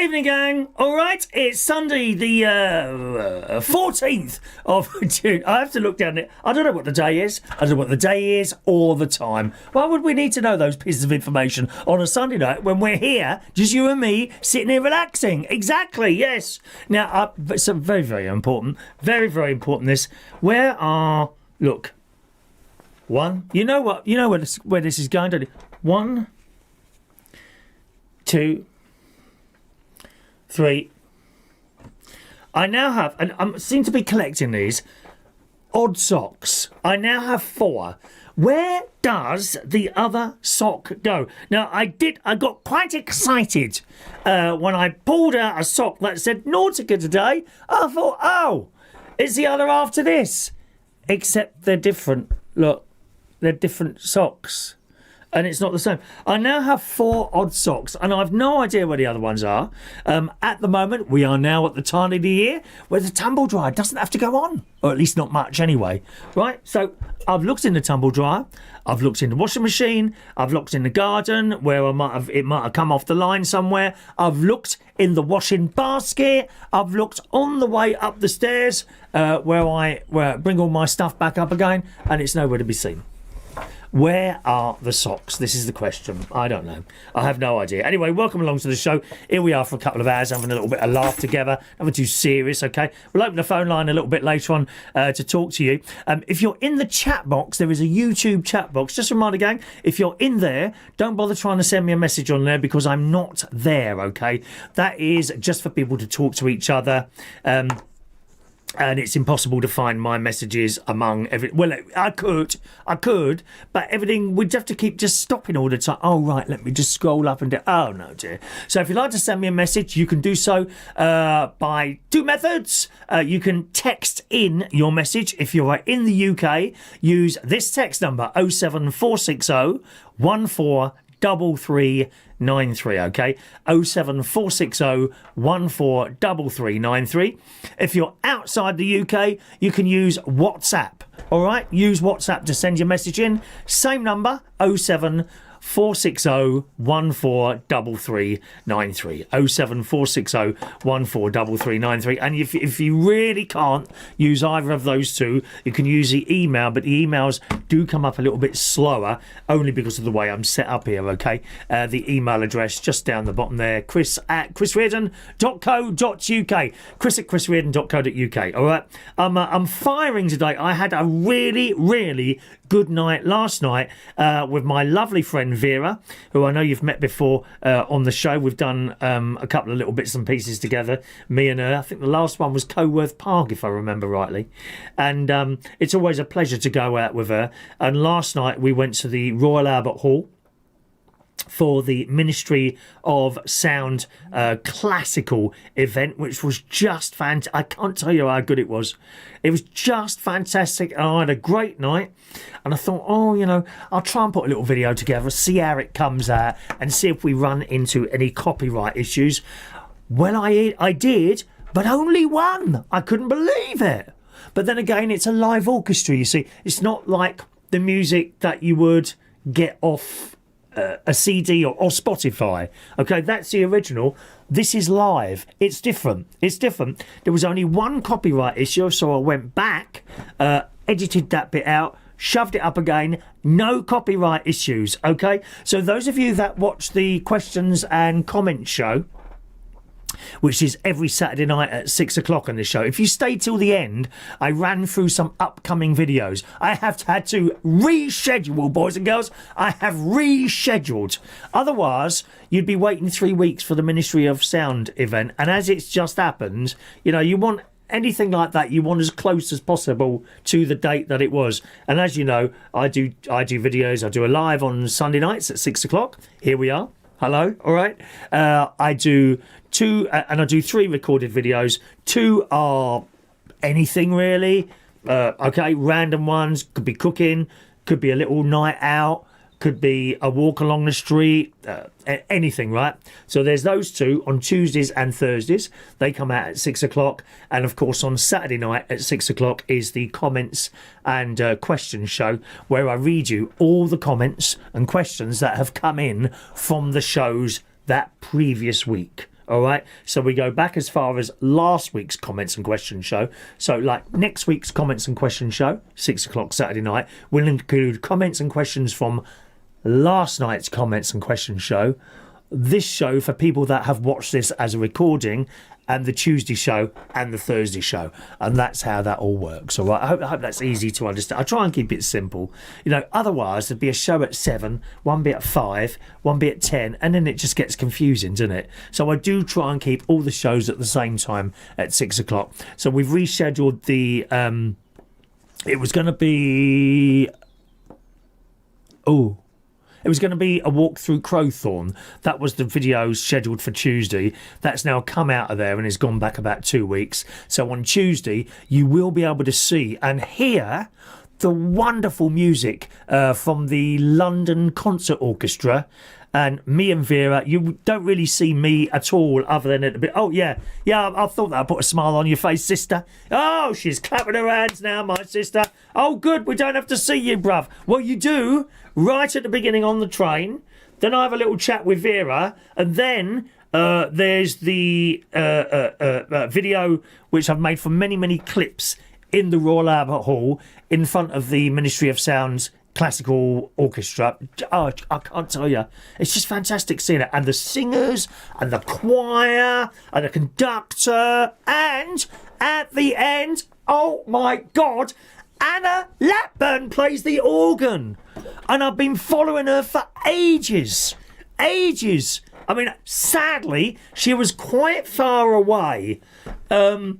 Evening, gang. All right, it's Sunday, the 14th of June. I have to look down it. I don't know what the day is. I don't know what the day is or the time. Why would we need to know those pieces of information on a Sunday night when we're here, just you and me, sitting here relaxing? Exactly, yes. Now, so very, very important. Very, very important this. Where are... Look. One. You know what? You know where this is going, don't you? 1, 2... 3. I now have, and I seem to be collecting these odd socks. I now have 4. Where does the other sock go? Now, I got quite excited when I pulled out a sock that said Nautica today. I thought, oh, it's the other after this. Except they're different. Look, they're different socks. And it's not the same. I now have 4 odd socks, and I've no idea where the other ones are. At the moment, we are now at the time of the year where the tumble dryer doesn't have to go on, or at least not much anyway. Right? So I've looked in the tumble dryer, I've looked in the washing machine, I've looked in the garden where it might have come off the line somewhere. I've looked in the washing basket. I've looked on the way up the stairs where I bring all my stuff back up again, and it's nowhere to be seen. Where are the socks? This is the question. I don't know. I have no idea. Anyway, welcome along to the show. Here we are for a couple of hours having a little bit of laugh together. Nothing too serious, okay? We'll open the phone line a little bit later on to talk to you. If you're in the chat box, there is a YouTube chat box. Just a reminder, gang, if you're in there, don't bother trying to send me a message on there because I'm not there, okay? That is just for people to talk to each other. And it's impossible to find my messages among every... Well, I could, but everything... We'd have to keep just stopping all the time. Oh, right, let me just scroll up and down. Oh, no, dear. So if you'd like to send me a message, you can do so by 2 methods. You can text in your message. If you're in the UK, use this text number, 07460 143393, okay? 07460 143393. If you're outside the UK, you can use WhatsApp, all right? Use WhatsApp to send your message in. Same number, 07460 143393. 07460 143393. And if you really can't use either of those two, you can use the email, but the emails do come up a little bit slower only because of the way I'm set up here, okay? The email address just down the bottom there, chris@chrisreardon.co.uk. chris@chrisreardon.co.uk, all right? I'm firing today. I had a really, really good night last night with my lovely friend Vera, who I know you've met before on the show. We've done a couple of little bits and pieces together, me and her. I think the last one was Coworth Park, if I remember rightly. And it's always a pleasure to go out with her. And last night we went to the Royal Albert Hall for the Ministry of Sound classical event, which was just fantastic. I can't tell you how good it was. It was just fantastic, and I had a great night. And I thought, oh, you know, I'll try and put a little video together, see how it comes out, and see if we run into any copyright issues. Well, I did, but only one. I couldn't believe it. But then again, it's a live orchestra, you see. It's not like the music that you would get off a CD or Spotify. Okay, that's the original. This is live. It's different. There was only one copyright issue, so I went back, edited that bit out, shoved it up again. No copyright issues, okay? So those of you that watch the questions and comments show, which is every Saturday night at 6 o'clock on this show, if you stay till the end, I ran through some upcoming videos. I have had to reschedule, boys and girls. I have rescheduled. Otherwise, you'd be waiting 3 weeks for the Ministry of Sound event. And as it's just happened, you know, you want anything like that, you want as close as possible to the date that it was. And as you know, I do videos. I do a live on Sunday nights at 6 o'clock. Here we are. Hello, all right. I do 2, and I do 3 recorded videos. 2 are anything really. Okay, random ones. Could be cooking, could be a little night out, could be a walk along the street, anything, right? So there's those 2 on Tuesdays and Thursdays. They come out at 6 o'clock. And of course, on Saturday night at 6 o'clock is the comments and questions show, where I read you all the comments and questions that have come in from the shows that previous week. All right, so we go back as far as last week's comments and questions show. So, like next week's comments and questions show, 6 o'clock Saturday night, will include comments and questions from last night's comments and questions show. This show for people that have watched this as a recording, and the Tuesday show and the Thursday show, and that's how that all works. All right, I hope that's easy to understand. I try and keep it simple, you know. Otherwise, there'd be a show at 7, one be at 5, one be at 10, and then it just gets confusing, doesn't it? So I do try and keep all the shows at the same time at 6 o'clock. So we've rescheduled the. It was going to be. It was going to be a walk through Crowthorne. That was the video scheduled for Tuesday. That's now come out of there and has gone back about 2 weeks. So on Tuesday, you will be able to see and hear the wonderful music from the London Concert Orchestra. And me and Vera, you don't really see me at all other than at the bit. Oh, yeah, I thought that. I put a smile on your face, sister. Oh, she's clapping her hands now, my sister. Oh, good, we don't have to see you, bruv. Well, you do, right at the beginning on the train. Then I have a little chat with Vera. And then there's the video, which I've made from many, many clips in the Royal Albert Hall in front of the Ministry of Sound's classical orchestra. Oh, I can't tell you, it's just fantastic seeing it, and the singers and the choir and the conductor, and at the end, oh my god, Anna Lapwood plays the organ, and I've been following her for ages. I mean, sadly she was quite far away, and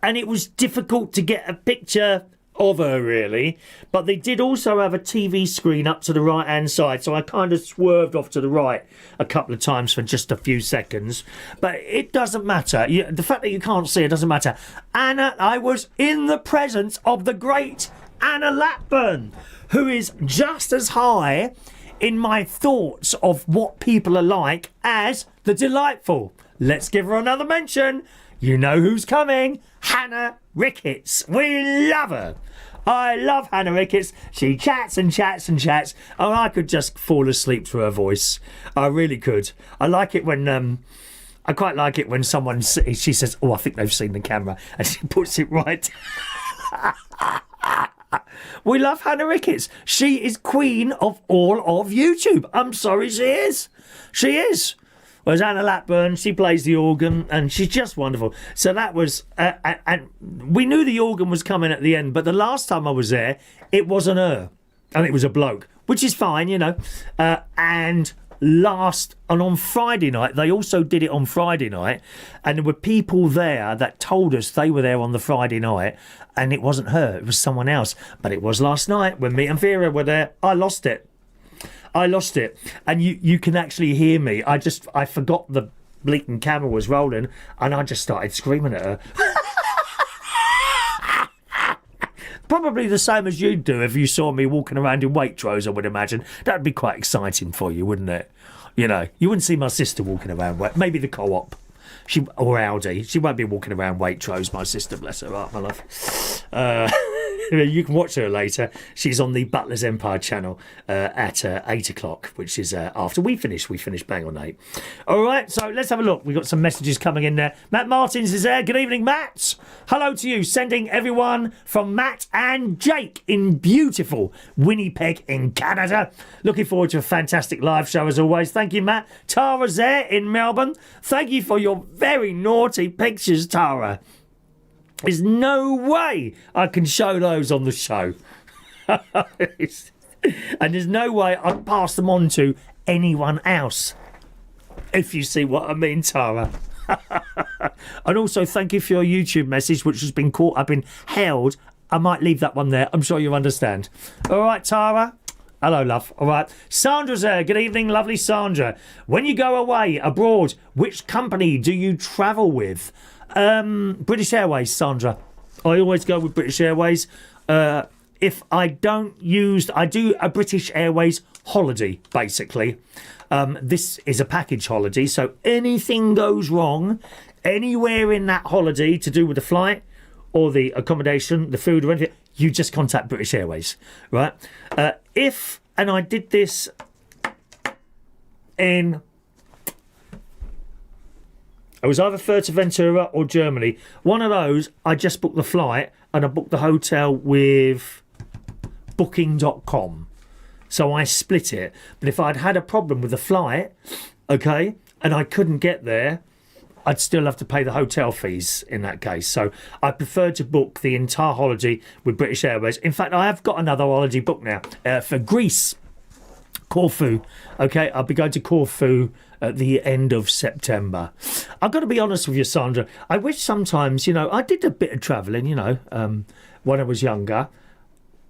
it was difficult to get a picture of her, really. But they did also have a TV screen up to the right hand side, so I kind of swerved off to the right a couple of times for just a few seconds. But it doesn't matter. The fact that you can't see it doesn't matter. I was in the presence of the great Anna Lapwood, who is just as high in my thoughts of what people are like as the delightful, let's give her another mention, you know who's coming, Hannah Ricketts. We love her. I love Hannah Ricketts. She chats and chats and chats, and I could just fall asleep to her voice. I really could. I like it when I quite like it when someone she says, "Oh, I think they've seen the camera," and she puts it right. We love Hannah Ricketts. She is queen of all of YouTube. I'm sorry, she is. She is. Whereas Anna Lapwood, she plays the organ, and she's just wonderful. So that was, and we knew the organ was coming at the end, but the last time I was there, it wasn't her, and it was a bloke, which is fine, you know. And on Friday night, they also did it on Friday night, and there were people there that told us they were there on the Friday night, and it wasn't her, it was someone else. But it was last night when me and Vera were there. I lost it. And you can actually hear me. I forgot the bleating camera was rolling, and I just started screaming at her. Probably the same as you'd do if you saw me walking around in Waitrose, I would imagine. That'd be quite exciting for you, wouldn't it? You know, you wouldn't see my sister walking around, maybe the Co-op. Or Aldi. She won't be walking around Waitrose, my sister, bless her heart, my love. You can watch her later. She's on the Butler's Empire channel at 8 o'clock, which is after we finish. We finish bang on 8. All right, so let's have a look. We've got some messages coming in there. Matt Martins is there. Good evening, Matt. Hello to you. Sending everyone from Matt and Jake in beautiful Winnipeg in Canada. Looking forward to a fantastic live show as always. Thank you, Matt. Tara's there in Melbourne. Thank you for your very naughty pictures, Tara. There's no way I can show those on the show. And there's no way I'd pass them on to anyone else. If you see what I mean, Tara. And also thank you for your YouTube message, which has been caught up in held. I might leave that one there. I'm sure you understand. All right, Tara. Hello, love. All right. Sandra's there. Good evening, lovely Sandra. When you go away abroad, which company do you travel with? British Airways, Sandra. I always go with British Airways. If I do a British Airways holiday, basically. This is a package holiday, so anything goes wrong anywhere in that holiday to do with the flight or the accommodation, the food or anything, you just contact British Airways, right? And I did this in It was either Fuerteventura or Germany. One of those, I just booked the flight and I booked the hotel with booking.com. So I split it. But if I'd had a problem with the flight, okay, and I couldn't get there, I'd still have to pay the hotel fees in that case. So I preferred to book the entire holiday with British Airways. In fact, I have got another holiday booked now for Greece, Corfu. Okay, I'll be going to Corfu at the end of September. I've got to be honest with you, Sandra. I wish sometimes, I did a bit of travelling, when I was younger.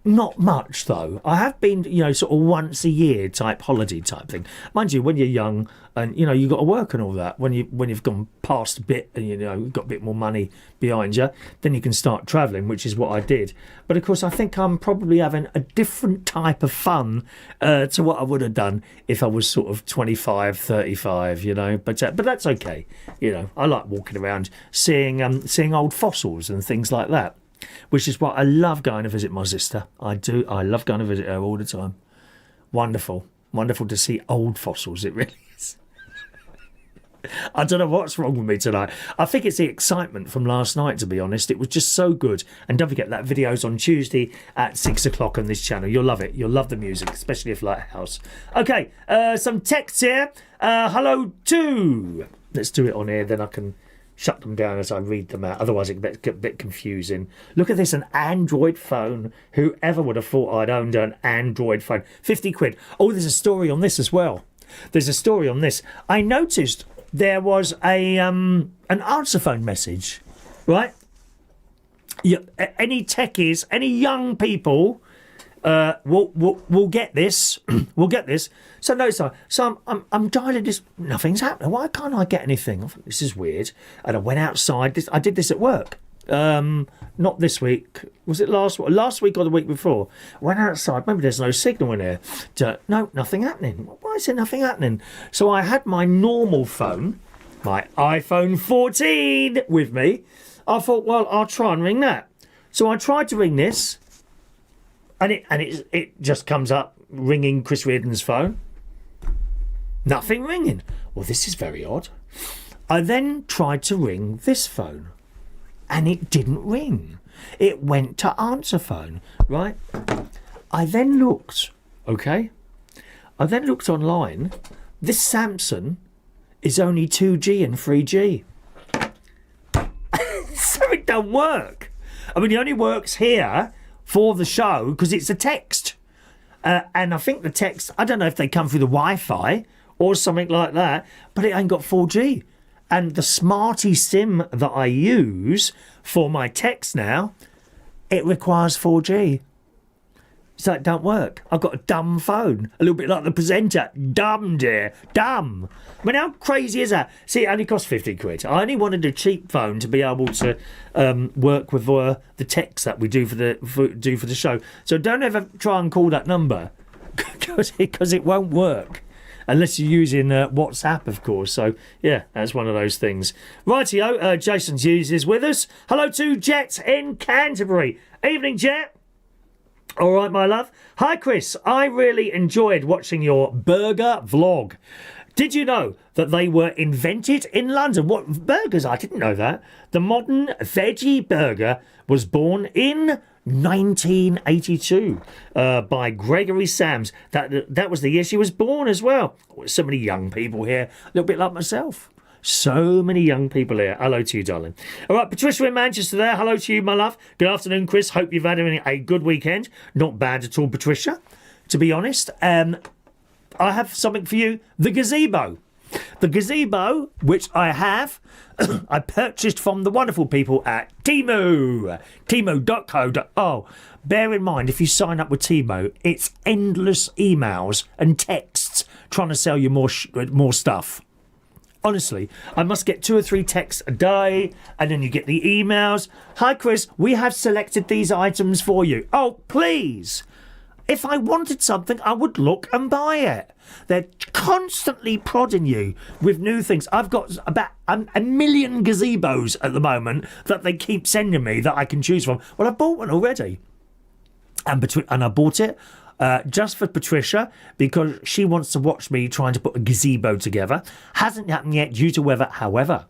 Not much, though. I have been, sort of once a year type holiday type thing. Mind you, when you're young and, you've got to work and all that, when you've gone past a bit and, you've got a bit more money behind you, then you can start travelling, which is what I did. But, of course, I think I'm probably having a different type of fun to what I would have done if I was sort of 25, 35, But that's okay. I like walking around, seeing old fossils and things like that. Which is why I love going to visit my sister. I do. I love going to visit her all the time. Wonderful. Wonderful to see old fossils. It really is. I don't know what's wrong with me tonight. I think it's the excitement from last night, to be honest. It was just so good. And don't forget, that video's on Tuesday at 6 o'clock on this channel. You'll love it. You'll love the music, especially if Lighthouse. Okay, some texts here. Hello to... Let's do it on here, then I can... shut them down as I read them out. Otherwise, it gets a bit confusing. Look at this, an Android phone. Whoever would have thought I'd owned an Android phone? 50 quid. Oh, there's a story on this as well. There's a story on this. I noticed there was an answer phone message, right? Any techies, any young people... we'll get this. We'll get this. So no, so I'm dialing this. Nothing's happening. Why can't I get anything? I thought, this is weird. And I went outside. I did this at work. Not this week. Was it last week or the week before? Went outside. Maybe there's no signal in here. No, nothing happening. Why is there nothing happening? So I had my normal phone, my iPhone 14, with me. I thought, well, I'll try and ring that. So I tried to ring this. And it just comes up ringing Chris Reardon's phone. Nothing ringing. Well, this is very odd. I then tried to ring this phone. And it didn't ring. It went to answer phone, right? I then looked, okay? I then looked online. This Samsung is only 2G and 3G. So it don't work. I mean, it only works here for the show because it's a text. And I think the text, I don't know if they come through the Wi-Fi or something like that, but it ain't got 4G. And the Smarty SIM that I use for my text now, it requires 4G. So it don't work. I've got a dumb phone. A little bit like the presenter. Dumb, dear. Dumb. I mean, how crazy is that? See, it only costs 50 quid. I only wanted a cheap phone to be able to work with the text that we do for the show. So don't ever try and call that number because it won't work. Unless you're using WhatsApp, of course. So, yeah, that's one of those things. Rightio, Jason Hughes is with us. Hello to Jet in Canterbury. Evening, Jet. All right, my love. Hi, Chris. I really enjoyed watching your burger vlog. Did you know that they were invented in London? What burgers? I didn't know that. The modern veggie burger was born in 1982 by Gregory Sams. That was the year she was born as well. So many young people here, a little bit like myself. So many young people here. Hello to you, darling. All right, Patricia in Manchester there. Hello to you, my love. Good afternoon, Chris. Hope you've had a good weekend. Not bad at all, Patricia, to be honest. I have something for you. The gazebo. The gazebo, which I have, I purchased from the wonderful people at Temu. Temu.co. Oh, bear in mind, if you sign up with Temu, it's endless emails and texts trying to sell you more stuff. Honestly, I must get 2 or 3 texts a day, and then you get the emails. Hi, Chris, we have selected these items for you. Oh, please. If I wanted something, I would look and buy it. They're constantly prodding you with new things. I've got about a million gazebos at the moment that they keep sending me that I can choose from. Well, I bought one already. And I bought it just for Patricia because she wants to watch me trying to put a gazebo together. Hasn't happened yet due to weather. However,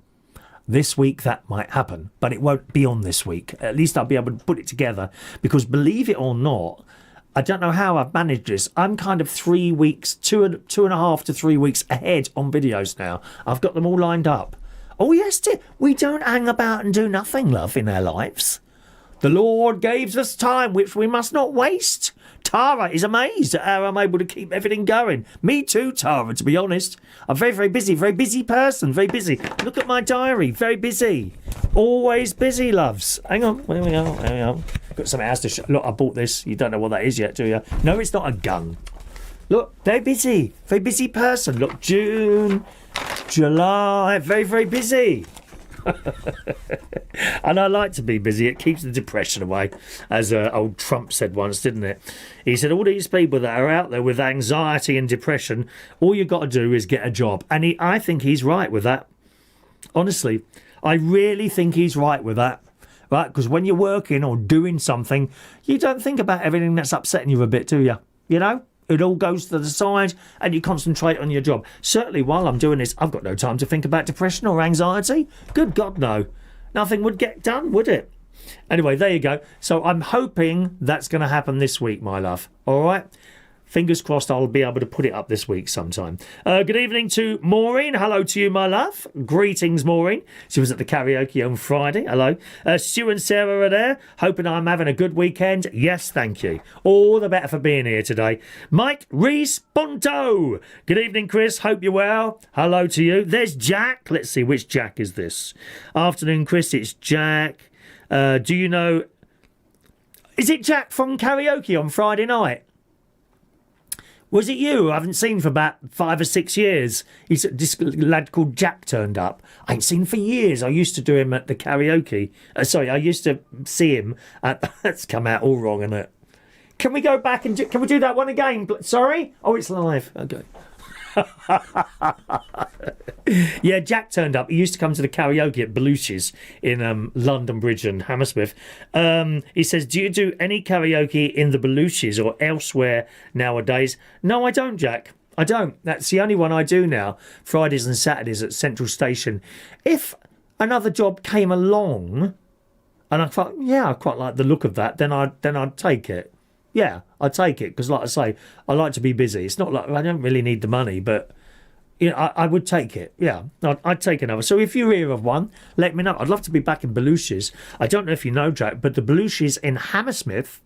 This week that might happen, but it won't be on this week. At least I'll be able to put it together, because believe it or not, I don't know how I've managed this. I'm kind of 3 weeks, two and a half to 3 weeks ahead on videos now. I've got them all lined up. Oh yes, dear. We don't hang about and do nothing, love, in our lives. The Lord gave us time which we must not waste. Tara is amazed at how I'm able to keep everything going. Me too, Tara, to be honest. I'm very busy person, very busy. Look at my diary, very busy. Always busy, loves. Hang on, there we go. Got something else to show. Look, I bought this. You don't know what that is yet, do you? No, it's not a gun. Look, very busy person. Look, June, July, very busy. And I like to be busy. It keeps the depression away, as old Trump said once, didn't it? He said, all these people that are out there with anxiety and depression, all you've got to do is get a job. And I think he's right with that. Honestly, I really think he's right with that. Right? Because when you're working or doing something, you don't think about everything that's upsetting you a bit, do you? You know? It all goes to the side and you concentrate on your job. Certainly while I'm doing this, I've got no time to think about depression or anxiety. Good God, no. Nothing would get done, would it? Anyway, there you go. So I'm hoping that's going to happen this week, my love. All right? Fingers crossed I'll be able to put it up this week sometime. Good evening to Maureen. Hello to you, my love. Greetings, Maureen. She was at the karaoke on Friday. Hello. Stu and Sarah are there. Hoping I'm having a good weekend. Yes, thank you. All the better for being here today. Mike Rees-Ponto. Good evening, Chris. Hope you're well. Hello to you. There's Jack. Let's see, which Jack is this? Afternoon, Chris. It's Jack. Do you know... Is it Jack from karaoke on Friday night? Was it you? I haven't seen for about 5 or 6 years. This lad called Jack turned up. I ain't seen for years. I used to do him at the karaoke. I used to see him at... That's come out all wrong, isn't it? Can we go back and can we do that one again? Sorry? Oh, it's live. Okay. Yeah, Jack turned up. He used to come to the karaoke at Belushi's in London Bridge and Hammersmith. He says, do you do any karaoke in the Belushi's or elsewhere nowadays? No, I don't, Jack. I don't. That's the only one I do now. Fridays and Saturdays at Central Station. If another job came along and I thought, yeah, I quite like the look of that, then I'd take it. Yeah, I'd take it because, like I say, I like to be busy. It's not like I don't really need the money, but you know, I would take it. Yeah, I'd take another. So if you hear of one, let me know. I'd love to be back in Belushi's. I don't know if you know, Jack, but the Belushi's in Hammersmith,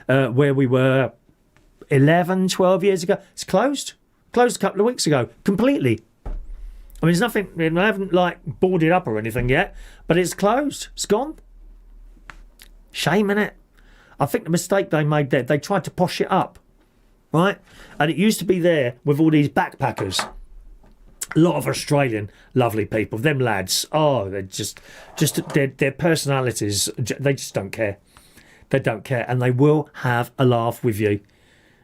where we were 11, 12 years ago, it's closed. Closed a couple of weeks ago, completely. I mean, there's nothing. I haven't like boarded up or anything yet, but it's closed. It's gone. Shame, innit? I think the mistake they made there, they tried to posh it up, right? And it used to be there with all these backpackers. A lot of Australian lovely people. Them lads, oh, they're just their personalities, they just don't care. They don't care, and they will have a laugh with you.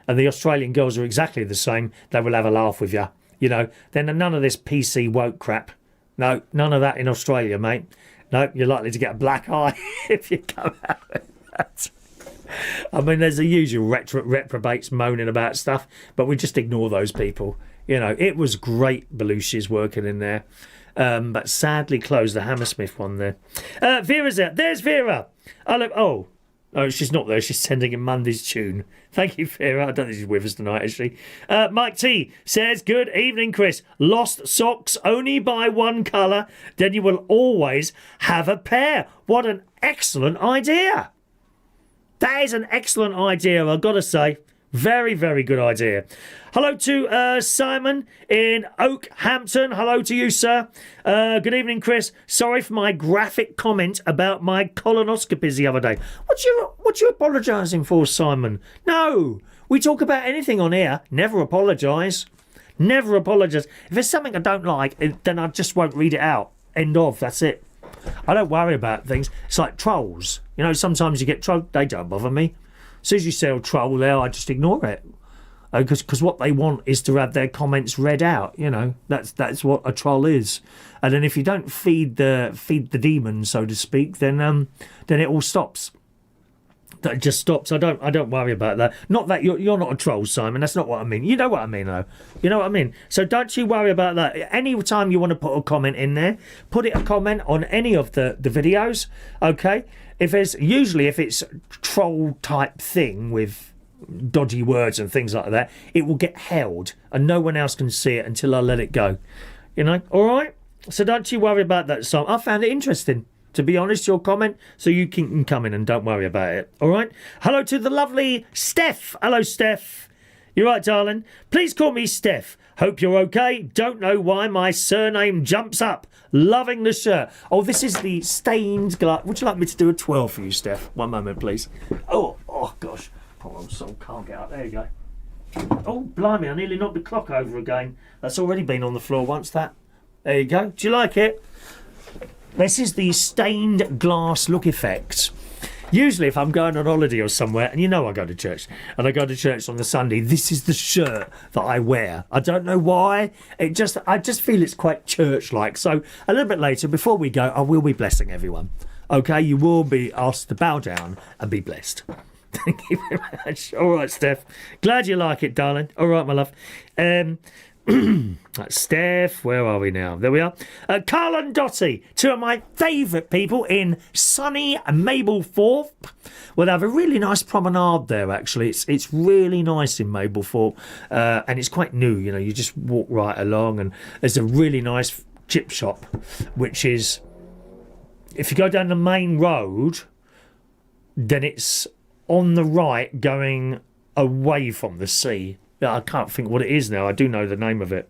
And the Australian girls are exactly the same. They will have a laugh with you. You know, then none of this PC woke crap. No, none of that in Australia, mate. No, you're likely to get a black eye if you come out with that. I mean, there's the usual reprobates moaning about stuff, but we just ignore those people. You know, it was great Belushi's working in there, but sadly closed the Hammersmith one there. Vera's out. There's Vera. Oh, she's not there. She's sending in Monday's tune. Thank you, Vera. I don't think she's with us tonight, actually. Mike T says, good evening, Chris. Lost socks only by one colour, then you will always have a pair. What an excellent idea. That is an excellent idea, I've got to say. Very, very good idea. Hello to Simon in Oakhampton. Hello to you, sir. Good evening, Chris. Sorry for my graphic comment about my colonoscopies the other day. What you apologising for, Simon? No, we talk about anything on here. Never apologise. Never apologise. If there's something I don't like, then I just won't read it out. End of. That's it. I don't worry about things. It's like trolls. You know, sometimes you get trolls. They don't bother me. As soon as you say a troll there, I just ignore it. Because what they want is to have their comments read out. You know, that's what a troll is. And then if you don't feed the demon, so to speak, then it all stops. that just stops. I don't worry about that. Not that you're not a troll, Simon. That's not what I mean. You know what I mean, though. You know what I mean. So don't you worry about that. Any time you want to put a comment in there, put it a comment on any of the videos. Okay. If it's troll type thing with dodgy words and things like that, it will get held and no one else can see it until I let it go. You know. All right. So don't you worry about that, Simon. I found it interesting, to be honest, your comment, so you can come in and don't worry about it. All right? Hello to the lovely Steph. Hello, Steph. You right, darling? Please call me Steph. Hope you're okay. Don't know why my surname jumps up. Loving the shirt. Oh, this is the stained glass. Would you like me to do a 12 for you, Steph? One moment, please. Oh, gosh. Poor old soul can't get up. There you go. Oh, blimey, I nearly knocked the clock over again. That's already been on the floor once, that. There you go. Do you like it? This is the stained glass look effect. Usually if I'm going on holiday or somewhere, and you know I go to church, and I go to church on the Sunday, this is the shirt that I wear. I don't know why. I just feel it's quite church-like. So a little bit later, before we go, I will be blessing everyone. Okay, you will be asked to bow down and be blessed. Thank you very much. All right, Steph. Glad you like it, darling. All right, my love. Steph, where are we now? There we are. Carl and Dottie, two of my favourite people in sunny Mablethorpe. Well, they have a really nice promenade there, actually. It's really nice in Mablethorpe, and it's quite new. You know, you just walk right along, and there's a really nice chip shop, which is, if you go down the main road, then it's on the right going away from the sea. I can't think what it is now. I do know the name of it.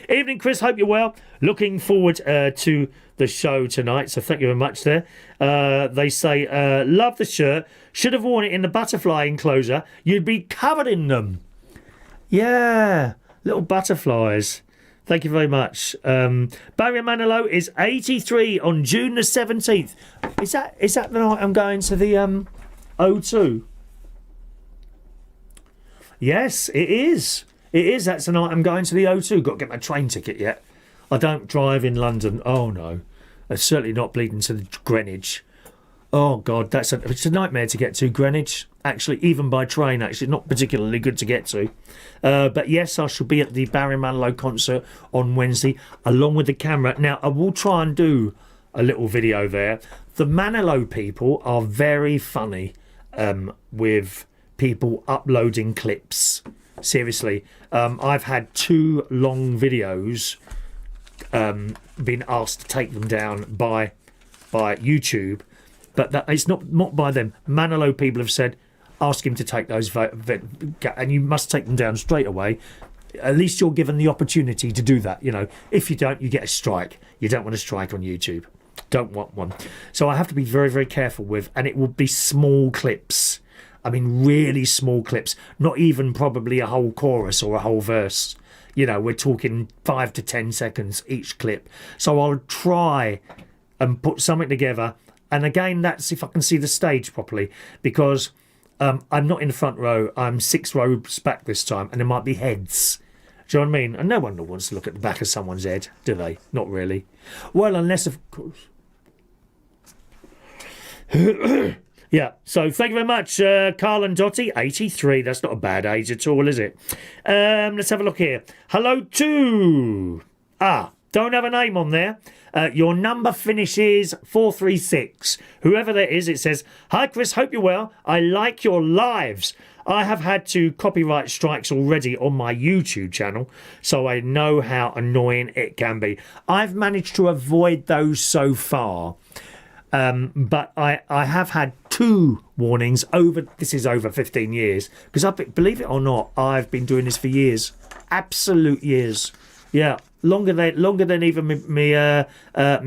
Evening, Chris. Hope you're well. Looking forward to the show tonight. So thank you very much there. They say, love the shirt. Should have worn it in the butterfly enclosure. You'd be covered in them. Yeah. Little butterflies. Thank you very much. Barry Manilow is 83 on June the 17th. Is that the night I'm going to the O2? Yes, it is. It is. That's the night I'm going to the O2. Got to get my train ticket yet. I don't drive in London. Oh, no. It's certainly not bleeding to the Greenwich. Oh, God, it's a nightmare to get to Greenwich. Actually, even by train, actually, not particularly good to get to. But yes, I shall be at the Barry Manilow concert on Wednesday, along with the camera. Now, I will try and do a little video there. The Manilow people are very funny with people uploading clips. Seriously, I've had 2 long videos been asked to take them down by YouTube, but it's not by them. Manilow people have said, ask him to take those and you must take them down straight away. At least you're given the opportunity to do that. You know, if you don't, you get a strike. You don't want a strike on YouTube. Don't want one. So I have to be very, very careful with, and it will be small clips. I mean, really small clips, not even probably a whole chorus or a whole verse. You know, we're talking 5 to 10 seconds each clip. So I'll try and put something together. And again, that's if I can see the stage properly, because I'm not in the front row. I'm 6 rows back this time, and there might be heads. Do you know what I mean? And no one wants to look at the back of someone's head, do they? Not really. Well, unless, of course. Yeah, so thank you very much, Carl and Dottie. 83, that's not a bad age at all, is it? Let's have a look here. Hello to... don't have a name on there. Your number finishes 436. Whoever that is, it says, "Hi Chris, hope you're well. I like your lives. I have had 2 copyright strikes already on my YouTube channel, so I know how annoying it can be. I've managed to avoid those so far. But I have had 2 warnings this is over 15 years, because believe it or not, I've been doing this for years, absolute years. Yeah, longer than even my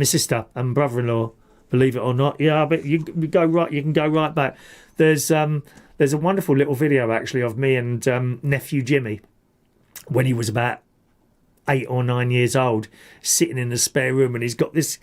sister and brother-in-law, believe it or not. Yeah, but you can go right back. There's a wonderful little video actually of me and nephew Jimmy when he was about 8 or 9 years old, sitting in the spare room, and he's got this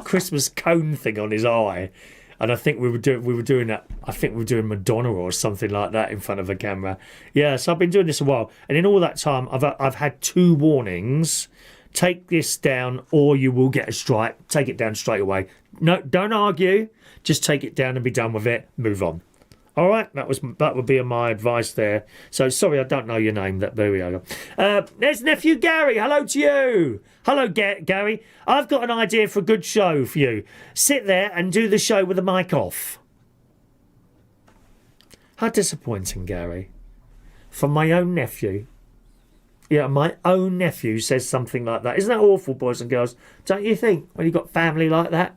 Christmas cone thing on his eye, and I think we were doing that. I think we were doing Madonna or something like that in front of a camera. Yeah, so I've been doing this a while, and in all that time, I've had 2 warnings: take this down, or you will get a strike. Take it down straight away. No, don't argue. Just take it down and be done with it. Move on. All right, that would be my advice there. So sorry, I don't know your name. There we go. There's nephew Gary. Hello to you. Hello, Gary. I've got an idea for a good show for you. Sit there and do the show with the mic off. How disappointing, Gary. From my own nephew. Yeah, my own nephew says something like that. Isn't that awful, boys and girls? Don't you think, when you've got family like that?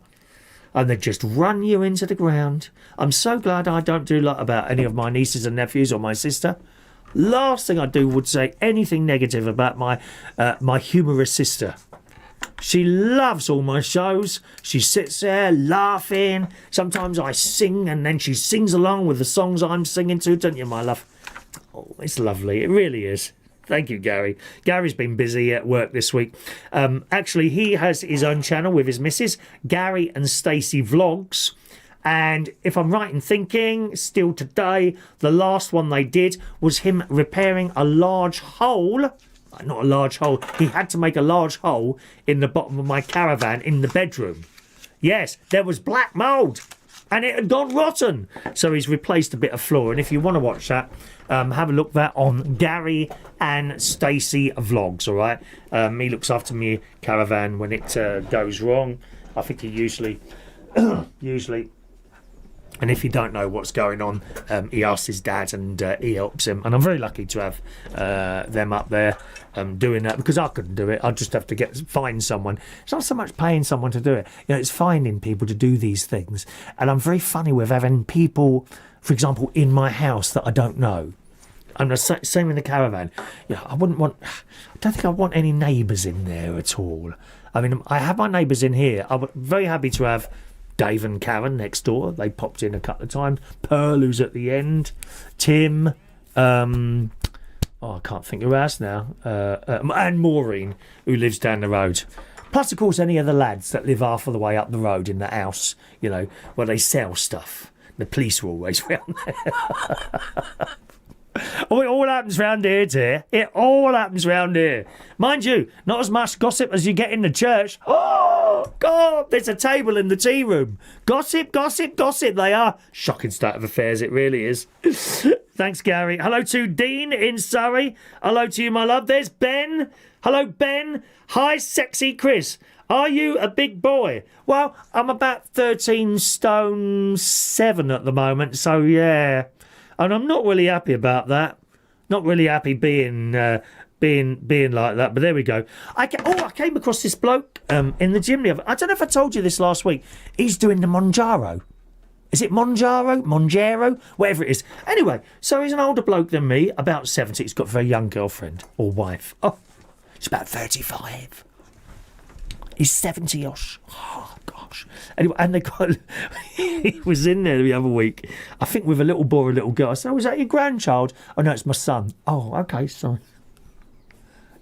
And they just run you into the ground. I'm so glad I don't do that about any of my nieces and nephews or my sister. Last thing I do would say anything negative about my humorous sister. She loves all my shows. She sits there laughing. Sometimes I sing and then she sings along with the songs I'm singing to, don't you, my love? Oh, it's lovely. It really is. Thank you, Gary. Gary's been busy at work this week. Actually, he has his own channel with his missus, Gary and Stacey Vlogs. And if I'm right in thinking, still today, the last one they did was him repairing a large hole. Not a large hole. He had to make a large hole in the bottom of my caravan in the bedroom. Yes, there was black mould. And it had gone rotten. So he's replaced a bit of floor. And if you want to watch that, have a look that on Gary and Stacey Vlogs, all right? He looks after me caravan when it goes wrong. I think he usually... And if you don't know what's going on, he asks his dad and he helps him. And I'm very lucky to have them up there doing that, because I couldn't do it. I'd just have to find someone. It's not so much paying someone to do it. You know, it's finding people to do these things. And I'm very funny with having people, for example, in my house that I don't know. And the same in the caravan. Yeah, I don't think I want any neighbours in there at all. I mean, I have my neighbours in here. I'm very happy to have Dave and Karen next door. They popped in a couple of times. Pearl, who's at the end. Tim. I can't think who else now. And Maureen, who lives down the road. Plus, of course, any of the lads that live half of the way up the road in the house, you know, where they sell stuff. The police are always round there. Oh, it all happens round here, dear. It all happens round here. Mind you, not as much gossip as you get in the church. Oh, God, there's a table in the tea room. Gossip, gossip, gossip. They are. Shocking state of affairs, it really is. Thanks, Gary. Hello to Dean in Surrey. Hello to you, my love. There's Ben. Hello, Ben. Hi, sexy Chris. Are you a big boy? Well, I'm about 13 stone 7 at the moment, so yeah. And I'm not really happy about that. Not really happy being like that. But there we go. I came across this bloke in the gym the other. I don't know if I told you this last week. He's doing the Monjaro. Is it Monjaro? Whatever it is. Anyway, so he's an older bloke than me, about 70. He's got a very young girlfriend or wife. Oh, he's about 35. He's 70-ish. Oh, gosh. Anyway, and they got... he was in there the other week, I think with a little boy or a little girl. I said, oh, is that your grandchild? Oh, no, it's my son. Oh, okay, sorry.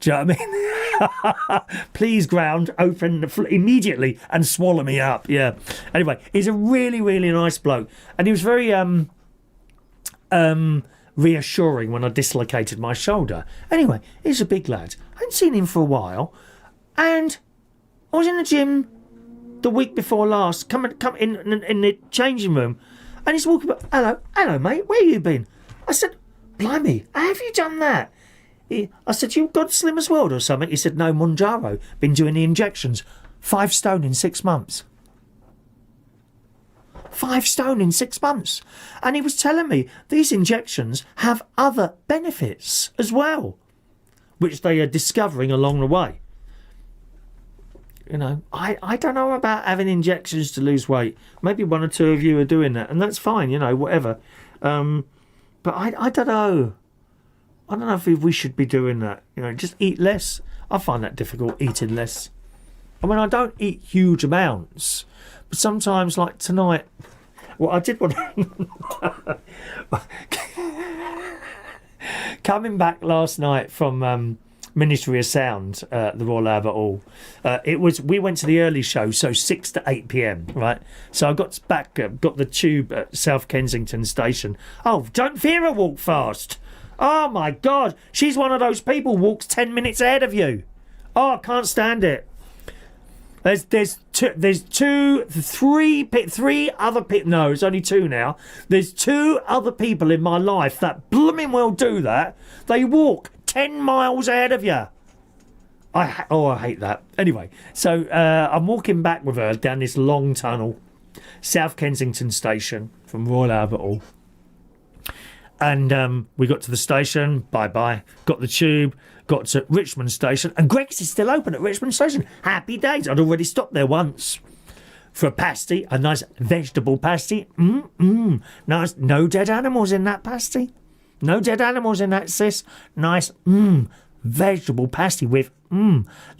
Do you know what I mean? Please, ground, open immediately and swallow me up. Yeah. Anyway, he's a really, really nice bloke. And he was very reassuring when I dislocated my shoulder. Anyway, he's a big lad. I hadn't seen him for a while. And... I was in the gym the week before last, come in the changing room, and he's walking by. Hello, mate, where you been? I said, blimey, how have you done that? I said, you got slim as well or something? He said, no, Monjaro, been doing the injections. 5 stone in 6 months. 5 stone in 6 months. And he was telling me these injections have other benefits as well, which they are discovering along the way. You know, I don't know about having injections to lose weight. Maybe 1 or 2 of you are doing that, and that's fine, you know, whatever. But I don't know. I don't know if we should be doing that. You know, just eat less. I find that difficult, eating less. I mean, I don't eat huge amounts, but sometimes, like tonight, well, I did want to... Coming back last night from... Ministry of Sound, the Royal Albert Hall. We went to the early show, so 6 to 8 p.m, right? So I got back, got the tube at South Kensington Station. Oh, don't fear her walk fast. Oh, my God. She's one of those people walks 10 minutes ahead of you. Oh, I can't stand it. Three other people. No, it's only two now. There's two other people in my life that blooming well do that. They walk 10 miles ahead of you. I hate that. Anyway, so I'm walking back with her down this long tunnel, South Kensington Station from Royal Albert Hall. And we got to the station, bye-bye, got the tube, got to Richmond Station, and Greggs is still open at Richmond Station. Happy days. I'd already stopped there once for a pasty, a nice vegetable pasty. Nice, no dead animals in that pasty. No dead animals in that, sis. Nice, vegetable pasty with,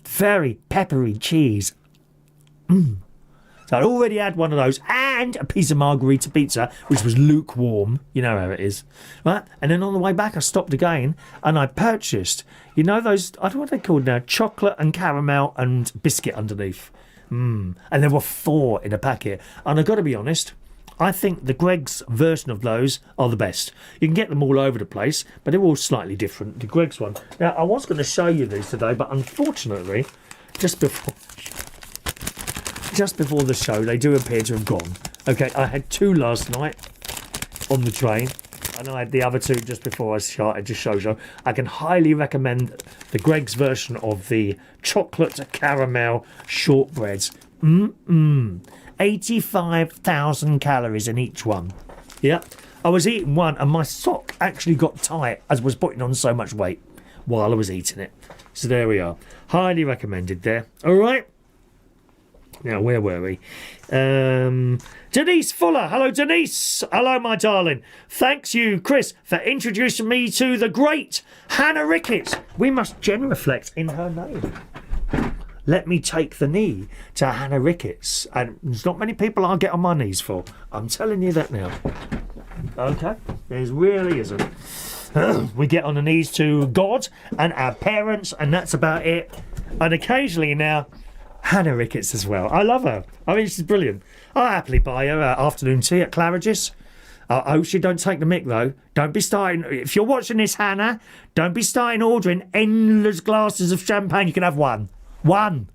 very peppery cheese. So I'd already had one of those and a piece of margherita pizza, which was lukewarm. You know how it is. Right? And then on the way back, I stopped again and I purchased, you know, those, I don't know what they're called now, chocolate and caramel and biscuit underneath. And there were 4 in a packet. And I've got to be honest, I think the Greggs version of those are the best. You can get them all over the place, but they're all slightly different. The Greggs one. Now, I was going to show you these today, but unfortunately, just before the show, they do appear to have gone. Okay, I had 2 last night on the train, and I had the other 2 just before I started to show. I can highly recommend the Greggs version of the chocolate caramel shortbreads. 85,000 calories in each one. Yeah, I was eating one, and my sock actually got tight as I was putting on so much weight while I was eating it. So there we are. Highly recommended there. All right. Now, where were we? Denise Fuller. Hello, Denise. Hello, my darling. Thanks you, Chris, for introducing me to the great Hannah Ricketts. We must genuflect in her name. Let me take the knee to Hannah Ricketts. And there's not many people I'll get on my knees for. I'm telling you that now. Okay? There really isn't. We get on the knees to God and our parents, and that's about it. And occasionally now, Hannah Ricketts as well. I love her. I mean, she's brilliant. I'll happily buy her afternoon tea at Claridge's. I hope she don't take the mick, though. Don't be starting... If you're watching this, Hannah, don't be starting ordering endless glasses of champagne. You can have one. One.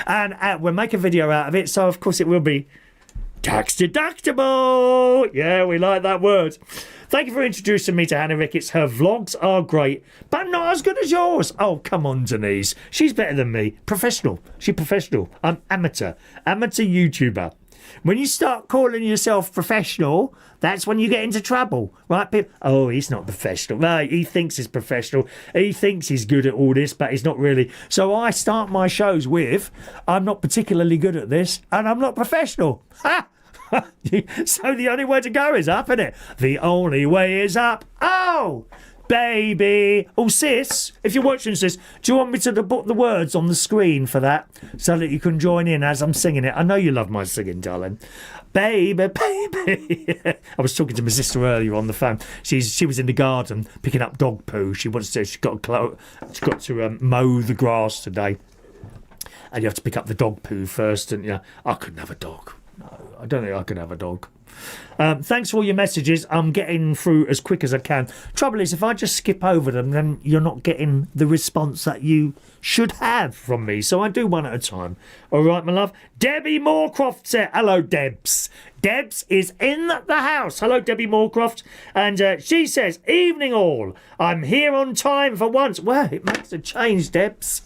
And we'll make a video out of it, so of course it will be tax deductible. Yeah, we like that word. Thank you for introducing me to Hannah Ricketts. Her vlogs are great, but not as good as yours. Oh, come on, Denise. She's better than me. Professional. She's professional. I'm amateur. Amateur YouTuber. When you start calling yourself professional, that's when you get into trouble, right? People, oh, he's not professional. No, he thinks he's professional. He thinks he's good at all this, but he's not really. So I start my shows with, I'm not particularly good at this, and I'm not professional. Ha! So the only way to go is up, isn't it? The only way is up. Oh, baby. Oh, sis, if you're watching, sis, do you want me to put the words on the screen for that so that you can join in as I'm singing it? I know you love my singing, darling. Baby, baby. I was talking to my sister earlier on the phone. She was in the garden picking up dog poo. She got to mow the grass today, and you have to pick up the dog poo first. And yeah, I couldn't have a dog. No, I don't think I can have a dog. Thanks for all your messages. I'm getting through as quick as I can. Trouble is, if I just skip over them, then you're not getting the response that you should have from me. So I do one at a time. All right, my love. Debbie Moorcroft said, hello, Debs. Debs is in the house. Hello, Debbie Moorcroft. And she says, evening all. I'm here on time for once. Well, it makes a change, Debs.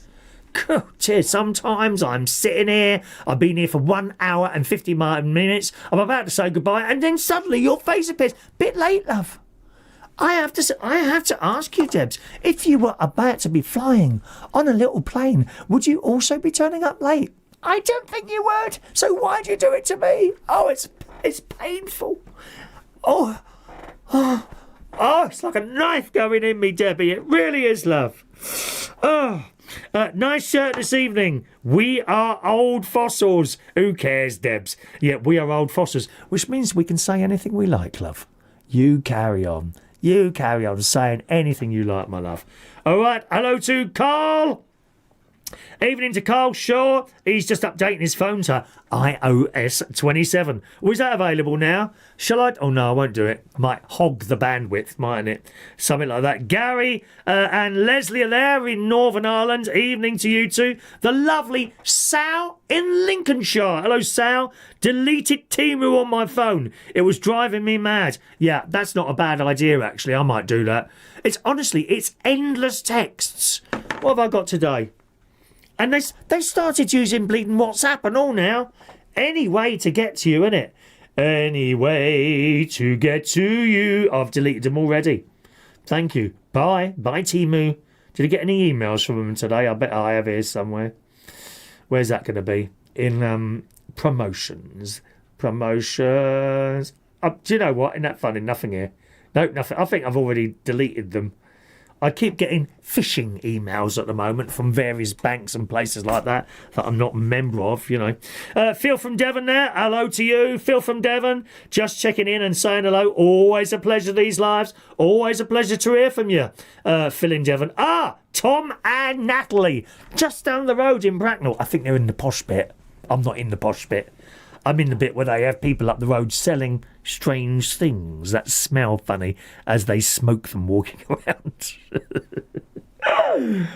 Cheers. Sometimes I'm sitting here, I've been here for 1 hour and 50 minutes, I'm about to say goodbye, and then suddenly your face appears. Bit late, love. I have to ask you, Debs, if you were about to be flying on a little plane, would you also be turning up late? I don't think you would. So why'd you do it to me? Oh, it's painful. Oh, it's like a knife going in me, Debbie. It really is, love. Oh. Nice shirt this evening. We are old fossils. Who cares, Debs? Yeah, we are old fossils, which means we can say anything we like, love. You carry on. You carry on saying anything you like, my love. All right, hello to Carl. Evening to Carl Shaw. He's just updating his phone to iOS 27. Was that available now? Shall I? Oh, no, I won't do it. Might hog the bandwidth, mightn't it? Something like that. Gary and Leslie are there in Northern Ireland. Evening to you two. The lovely Sal in Lincolnshire. Hello, Sal. Deleted Timu on my phone. It was driving me mad. Yeah, that's not a bad idea, actually. I might do that. It's honestly, it's endless texts. What have I got today? And they started using bleeding WhatsApp and all now. Any way to get to you, innit? Any way to get to you. I've deleted them already. Thank you. Bye. Bye, Timu. Did you get any emails from them today? I bet I have here somewhere. Where's that going to be? In promotions. Promotions. Do you know what? Isn't that funny? Nothing here. No, nothing. I think I've already deleted them. I keep getting phishing emails at the moment from various banks and places like that I'm not a member of, you know. Phil from Devon there. Hello to you. Phil from Devon. Just checking in and saying hello. Always a pleasure, these lives. Always a pleasure to hear from you. Phil in Devon. Tom and Natalie. Just down the road in Bracknell. I think they're in the posh bit. I'm not in the posh bit. I'm in the bit where they have people up the road selling strange things that smell funny as they smoke them walking around.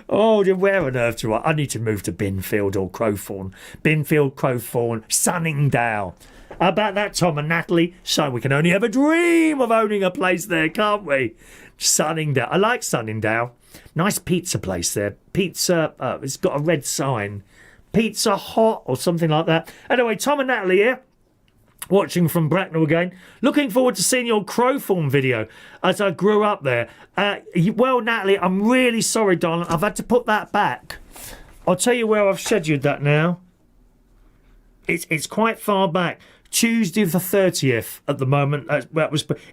Oh, where on earth do I need to move to Binfield or Crowthorne. Binfield, Crowthorne, Sunningdale. How about that, Tom and Natalie? So we can only have a dream of owning a place there, can't we? Sunningdale. I like Sunningdale. Nice pizza place there. Pizza, it's got a red sign. Pizza Hot or something like that. Anyway, Tom and Natalie here, watching from Bracknell again. Looking forward to seeing your Crowthorne video as I grew up there. Well, Natalie, I'm really sorry, darling. I've had to put that back. I'll tell you where I've scheduled that now. It's quite far back. Tuesday the 30th at the moment.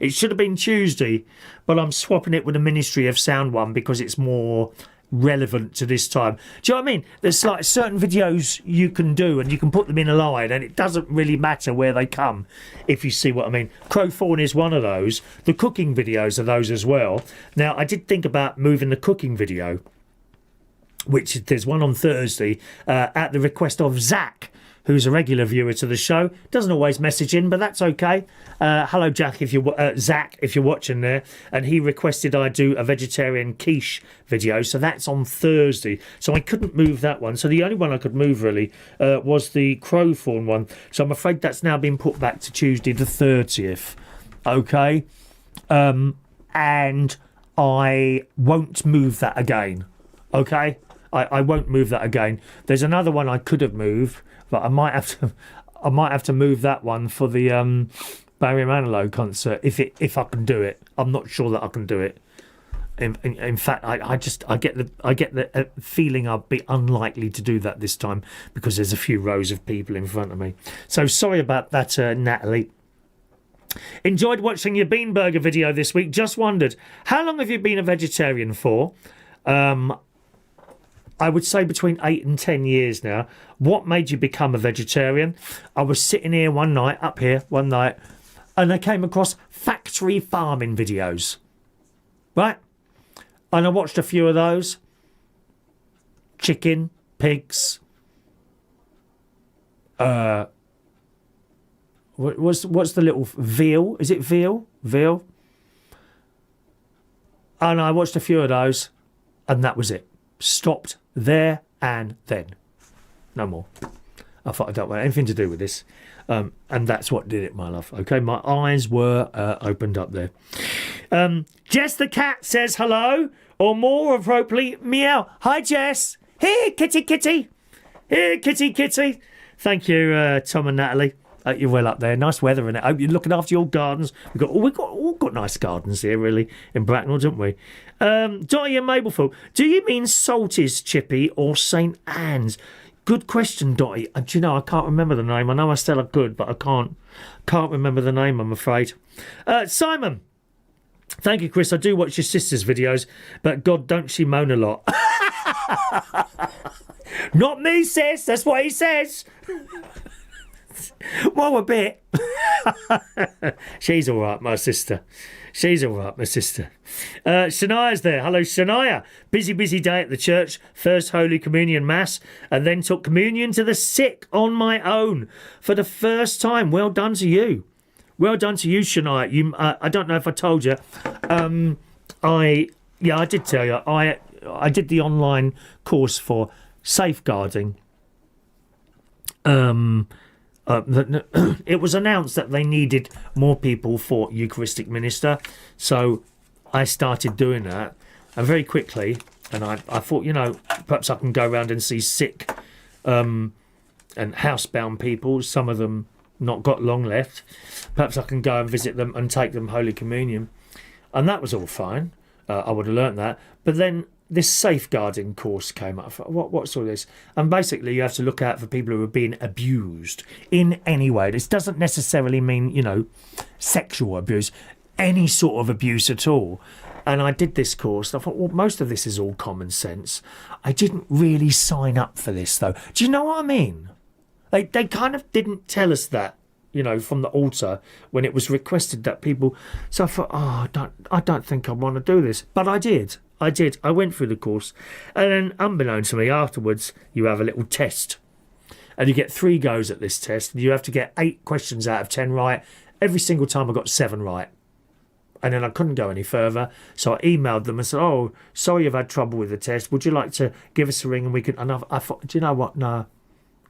It should have been Tuesday, but I'm swapping it with the Ministry of Sound one because it's more relevant to this time. Do you know what I mean? There's like certain videos you can do and you can put them in a line and it doesn't really matter where they come, if you see what I mean. Crowthorne is one of those. The cooking videos are those as well. Now, I did think about moving the cooking video, which there's one on Thursday, at the request of Zach, who's a regular viewer to the show. Doesn't always message in, but that's okay. Hello, Jack, Zach, if you're watching there. And he requested I do a vegetarian quiche video, so that's on Thursday. So I couldn't move that one. So the only one I could move, really, was the Crowthorne one. So I'm afraid that's now been put back to Tuesday the 30th. Okay? And I won't move that again. Okay? I won't move that again. There's another one I could have moved, but I might have to move that one for the Barry Manilow concert if I can do it. I'm not sure that I can do it. In fact, I get the feeling I'll be unlikely to do that this time because there's a few rows of people in front of me. So sorry about that, Natalie. Enjoyed watching your bean burger video this week. Just wondered, how long have you been a vegetarian for? I would say between 8 and 10 years now. What made you become a vegetarian? I was sitting here up here one night, and I came across factory farming videos. Right? And I watched a few of those. Chicken, pigs. What's the little veal? Is it veal? Veal. And I watched a few of those, and that was it. Stopped there and then. No more. I thought I don't want anything to do with this. And that's what did it, my love. Okay, my eyes were opened up there. Jess the cat says hello, or more appropriately, meow. Hi, Jess. Here, kitty, kitty. Here, kitty, kitty. Thank you, Tom and Natalie. You're well up there. Nice weather in it. Hope you're looking after your gardens. We've all got nice gardens here, really, in Bracknell, don't we? Dottie and Mablethorpe. Do you mean Salty's Chippy or St Anne's? Good question, Dottie. Do you know, I can't remember the name. I know I still are good, but I can't remember the name, I'm afraid. Simon. Thank you, Chris. I do watch your sister's videos, but God, don't she moan a lot. Not me, sis. That's what he says. Well, a bit. She's all right, my sister. She's all right, my sister. Shania's there. Hello, Shania. Busy day at the church. First Holy Communion Mass, and then took communion to the sick on my own for the first time. Well done to you. Well done to you, Shania. I don't know if I told you. I did tell you. I did the online course for safeguarding. It was announced that they needed more people for Eucharistic minister, so I started doing that, and very quickly, and I thought, perhaps I can go around and see sick and housebound people, some of them not got long left, perhaps I can go and visit them and take them Holy Communion, and that was all fine. I would have learnt that, but then this safeguarding course came up. I thought, what's all this? And basically, you have to look out for people who are being abused in any way. This doesn't necessarily mean, sexual abuse, any sort of abuse at all. And I did this course. And I thought, well, most of this is all common sense. I didn't really sign up for this, though. Do you know what I mean? They kind of didn't tell us that, from the altar when it was requested that people. So I thought, I don't think I want to do this. But I did. I went through the course, and then unbeknownst to me, afterwards you have a little test, and you get 3 goes at this test, and you have to get 8 questions out of 10 right. Every single time I got 7 right, and then I couldn't go any further, so I emailed them and said, oh, sorry you've had trouble with the test, would you like to give us a ring and we can. And I thought, do you know what, no,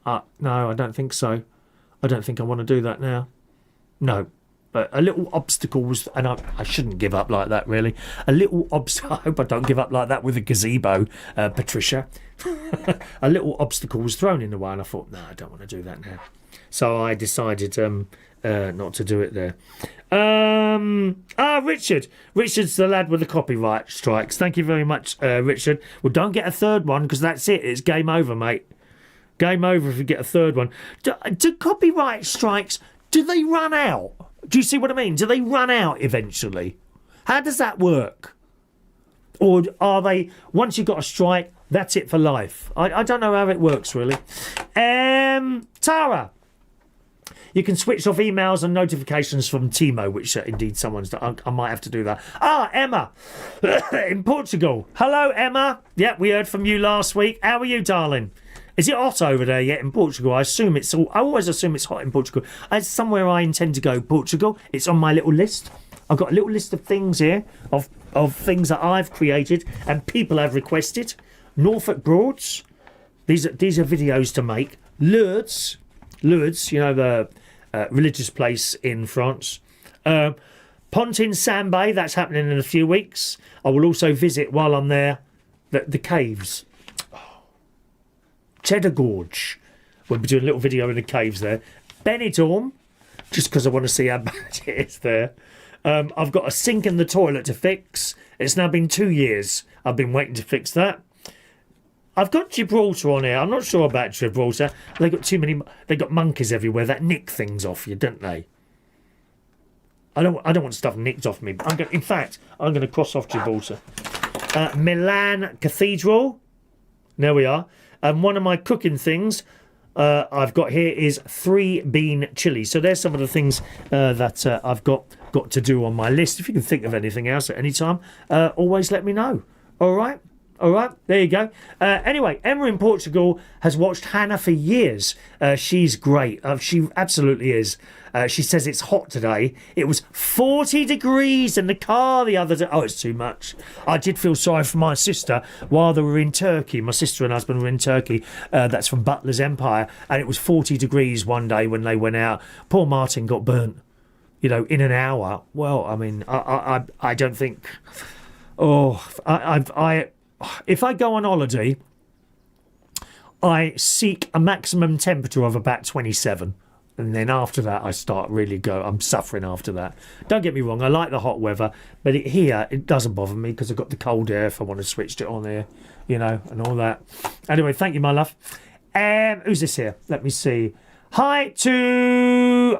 I don't think so. I don't think I want to do that now. No. But a little obstacle was, and I shouldn't give up like that, really. A little obstacle, I hope I don't give up like that with a gazebo, Patricia. A little obstacle was thrown in the way, and I thought, no, I don't want to do that now. So I decided not to do it there. Richard. Richard's the lad with the copyright strikes. Thank you very much, Richard. Well, don't get a third one, because that's it. It's game over, mate. Game over if you get a third one. Do copyright strikes, do they run out? Do you see what I mean? Do they run out eventually? How does that work? Or are they, once you've got a strike, that's it for life? I don't know how it works, really. Tara. You can switch off emails and notifications from Timo, which indeed someone's done. I might have to do that. Emma. In Portugal. Hello, Emma. Yeah, we heard from you last week. How are you, darling? Is it hot over there yet in Portugal? I always assume it's hot in Portugal. It's somewhere I intend to go, Portugal. It's on my little list. I've got a little list of things here, of things that I've created and people have requested. Norfolk Broads. These are videos to make. Lourdes, the religious place in France. Pont-in-Sambay, that's happening in a few weeks. I will also visit while I'm there the caves. Cheddar Gorge. We'll be doing a little video in the caves there. Benidorm, just because I want to see how bad it is there. I've got a sink in the toilet to fix. It's now been 2 years. I've been waiting to fix that. I've got Gibraltar on here. I'm not sure about Gibraltar. They got monkeys everywhere that nick things off you, don't they? I don't want stuff nicked off me. In fact, I'm going to cross off Gibraltar. Milan Cathedral. There we are. And one of my cooking things I've got here is 3 bean chili. So there's some of the things that I've got to do on my list. If you can think of anything else at any time, always let me know. All right, there you go. Anyway, Emma in Portugal has watched Hannah for years. She's great. She absolutely is. She says it's hot today. It was 40 degrees in the car the other day. Oh, it's too much. I did feel sorry for my sister while they were in Turkey. My sister and husband were in Turkey. That's from Butler's Empire. And it was 40 degrees one day when they went out. Poor Martin got burnt, in an hour. Well, I mean, I don't think... If I go on holiday, I seek a maximum temperature of about 27. And then after that, I start I'm suffering after that. Don't get me wrong, I like the hot weather, but here, it doesn't bother me because I've got the cold air if I want to switch it on there, and all that. Anyway, thank you, my love. Who's this here? Let me see. Hi to...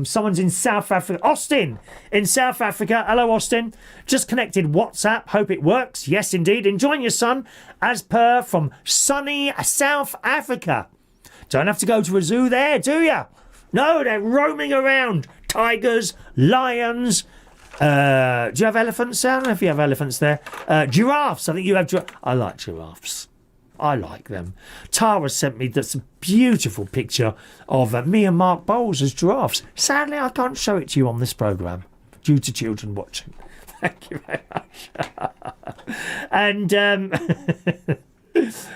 Someone's in South Africa. Austin in South Africa. Hello, Austin. Just connected WhatsApp. Hope it works. Yes, indeed. Enjoying your sun as per from sunny South Africa. Don't have to go to a zoo there, do you? No, they're roaming around. Tigers, lions. Do you have elephants? I don't know if you have elephants there. Giraffes. I think you have giraffes. I like giraffes. I like them. Tara sent me this beautiful picture of me and Mark Bowles as giraffes. Sadly, I can't show it to you on this programme due to children watching. Thank you very much. And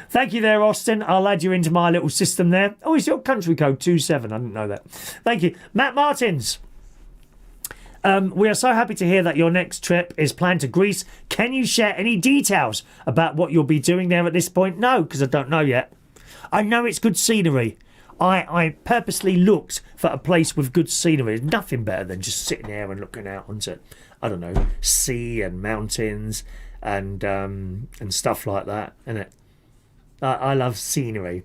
thank you there, Austin. I'll add you into my little system there. Oh, it's your country code 27. I didn't know that. Thank you. Matt Martins. We are so happy to hear that your next trip is planned to Greece. Can you share any details about what you'll be doing there at this point? No, because I don't know yet. I know it's good scenery. I purposely looked for a place with good scenery. There's nothing better than just sitting there and looking out onto, I don't know, sea and mountains and stuff like that, innit? I love scenery.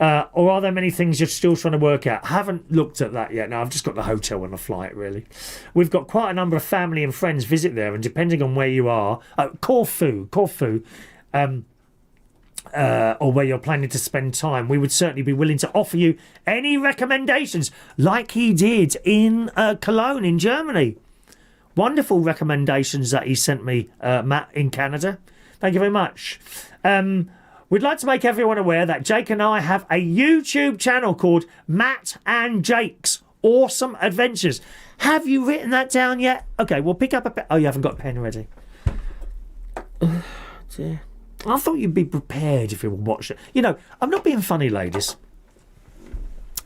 Or are there many things you're still trying to work out? I haven't looked at that yet. No, I've just got the hotel and the flight, really. We've got quite a number of family and friends visit there, and depending on where you are... Corfu, or where you're planning to spend time, we would certainly be willing to offer you any recommendations, like he did in Cologne in Germany. Wonderful recommendations that he sent me, Matt, in Canada. Thank you very much. We'd like to make everyone aware that Jake and I have a YouTube channel called Matt and Jake's Awesome Adventures. Have you written that down yet? Okay, we'll pick up a pen. Oh, you haven't got a pen ready. Oh, dear. I thought you'd be prepared if you would watch it. You know, I'm not being funny, ladies.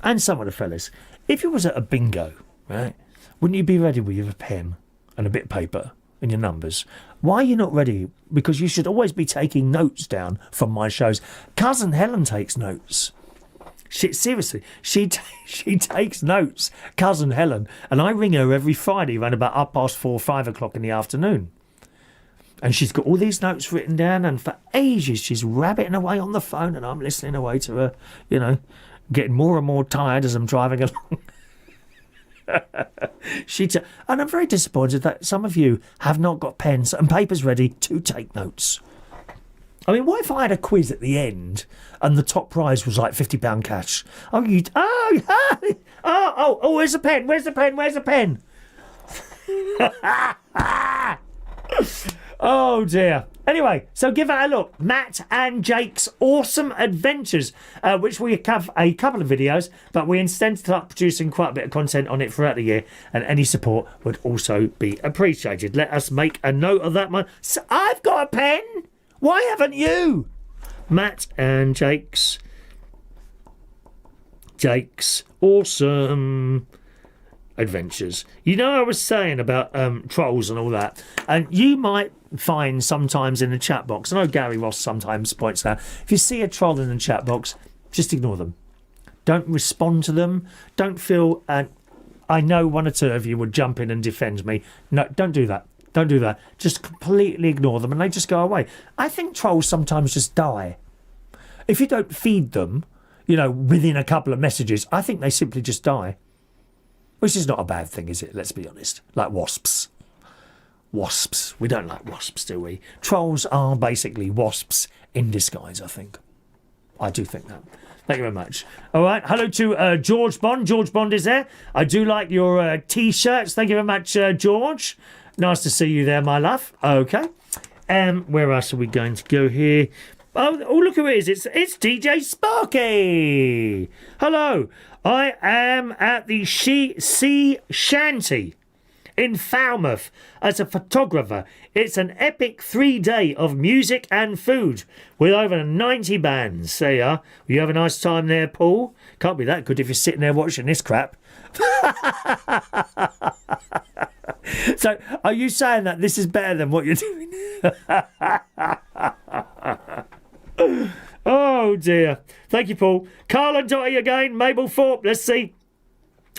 And some of the fellas. If you was at a bingo, right, wouldn't you be ready with your pen and a bit of paper and your numbers? Why are you not ready? Because you should always be taking notes down from my shows. Cousin Helen takes notes. Seriously, she takes notes, Cousin Helen. And I ring her every Friday around about 4:30, 5 o'clock in the afternoon. And she's got all these notes written down, and for ages she's rabbiting away on the phone, and I'm listening away to her, you know, getting more and more tired as I'm driving along. And I'm very disappointed that some of you have not got pens and papers ready to take notes. I mean, what if I had a quiz at the end and the top prize was like £50 cash? Oh, where's the pen? Where's the pen? Where's the pen? Oh dear. Anyway, so give it a look. Matt and Jake's Awesome Adventures, which we have a couple of videos, but we intend to start producing quite a bit of content on it throughout the year, and any support would also be appreciated. Let us make a note of that, man. So I've got a pen. Why haven't you? Matt and Jake's Awesome Adventures. You know, I was saying about trolls and all that, and you might find sometimes in the chat box, I know Gary Ross sometimes points out, if you see a troll in the chat box, just ignore them. Don't respond to them. Don't feel, I know one or two of you would jump in and defend me. No, don't do that. Don't do that. Just completely ignore them and they just go away. I think trolls sometimes just die. If you don't feed them, you know, within a couple of messages, I think they simply just die. Which is not a bad thing, is it? Let's be honest. Like wasps. Wasps. We don't like wasps, do we? Trolls are basically wasps in disguise, I think. I do think that. Thank you very much. All right. Hello to George Bond. George Bond is there. I do like your T-shirts. Thank you very much, George. Nice to see you there, my love. Okay. Where else are we going to go here? Oh, look who it is. It's DJ Sparky. Hello. I am at the Sea Shanty in Falmouth as a photographer. It's an epic 3-day of music and food with over 90 bands. There you are. You have a nice time there, Paul. Can't be that good if you're sitting there watching this crap. So, are you saying that this is better than what you're doing? Oh dear. Thank you, Paul. Carl and Dottie again. Mabel Thorpe. Let's see.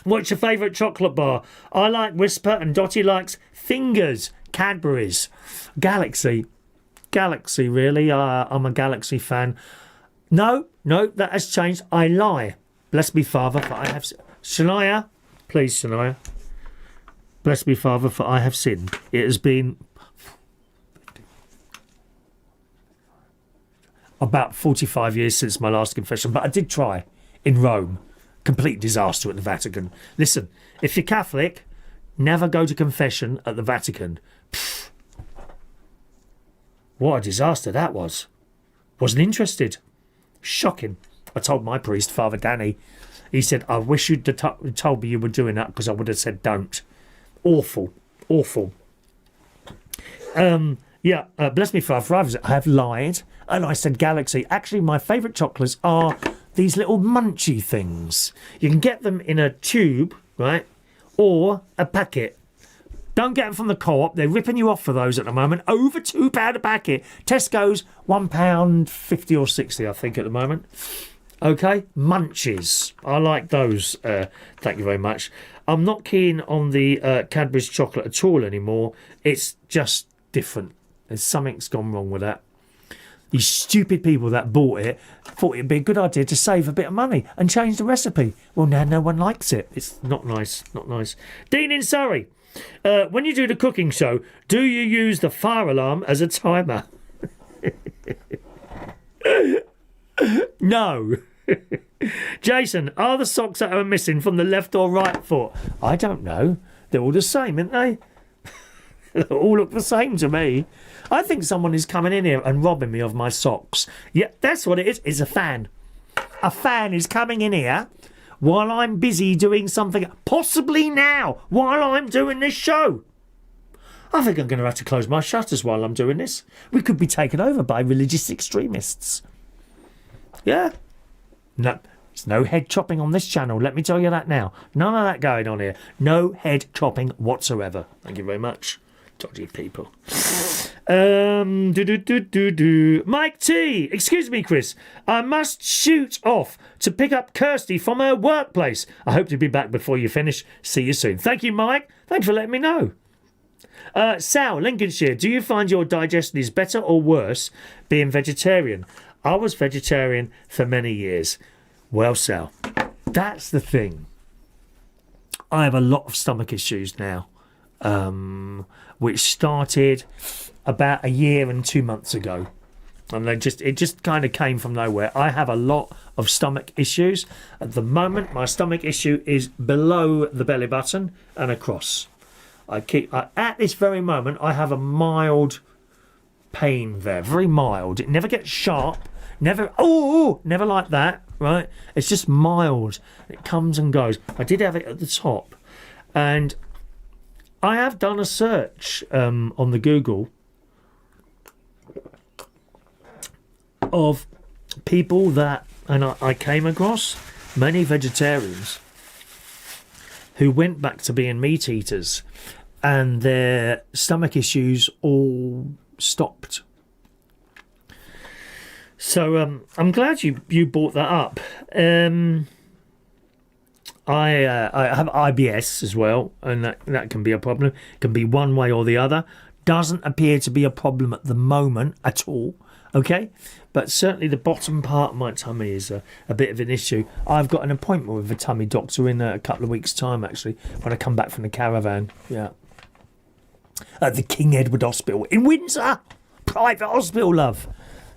What's your favourite chocolate bar? I like Whisper and Dottie likes Fingers. Cadbury's. Galaxy, really. I'm a Galaxy fan. No, that has changed. I lie. Bless me, Father, for I have... Shania, please, Shania. Bless me, Father, for I have sinned. It has been... about 45 years since my last confession, but I did try. in Rome. Complete disaster at the Vatican. Listen, if you're Catholic, never go to confession at the Vatican. Pfft. What a disaster that was. Wasn't interested. Shocking. I told my priest, Father Danny, he said, I wish you'd told me you were doing that because I would have said don't. Awful. Awful. Bless me for I have lied and I said Galaxy. Actually, my favourite chocolates are these little munchy things. You can get them in a tube, right, or a packet. Don't get them from the co-op. They're ripping you off for those at the moment. Over £2 a packet. Tesco's £1.50 or 60, I think, at the moment. Okay, munchies. I like those. Thank you very much. I'm not keen on the Cadbury's chocolate at all anymore. It's just different. Something's gone wrong with that. These stupid people that bought it thought it'd be a good idea to save a bit of money and change the recipe. Well, now no one likes it. It's not nice. Not nice. Dean in Surrey. When you do the cooking show, do you use the fire alarm as a timer? No. Jason, are the socks that are missing from the left or right foot? I don't know. They're all the same, aren't they? They all look the same to me. I think someone is coming in here and robbing me of my socks. Yeah, that's what it is. It's a fan. A fan is coming in here while I'm busy doing something, possibly now, while I'm doing this show. I think I'm going to have to close my shutters while I'm doing this. We could be taken over by religious extremists. Yeah. No, there's no head chopping on this channel, let me tell you that now. None of that going on here. No head chopping whatsoever. Thank you very much. Dodgy people. Mike T. Excuse me, Chris. I must shoot off to pick up Kirsty from her workplace. I hope to be back before you finish. See you soon. Thank you, Mike. Thanks for letting me know. Sal, Lincolnshire. Do you find your digestion is better or worse being vegetarian? I was vegetarian for many years. Well, Sal, that's the thing. I have a lot of stomach issues now, which started about a year and 2 months ago. And it just kind of came from nowhere. I have a lot of stomach issues. At the moment, my stomach issue is below the belly button and across. At this very moment, I have a mild pain there, very mild. It never gets sharp. Never like that, right? It's just mild. It comes and goes. I did have it at the top. And I have done a search on the Google of people that, and I came across many vegetarians who went back to being meat eaters and their stomach issues all stopped. So I'm glad you brought that up. I have IBS as well, and that can be a problem. It can be one way or the other. Doesn't appear to be a problem at the moment at all. Okay, but certainly the bottom part of my tummy is a bit of an issue. I've got an appointment with a tummy doctor in a couple of weeks' time, actually, when I come back from the caravan. Yeah, at the King Edward Hospital in Windsor, private hospital, love.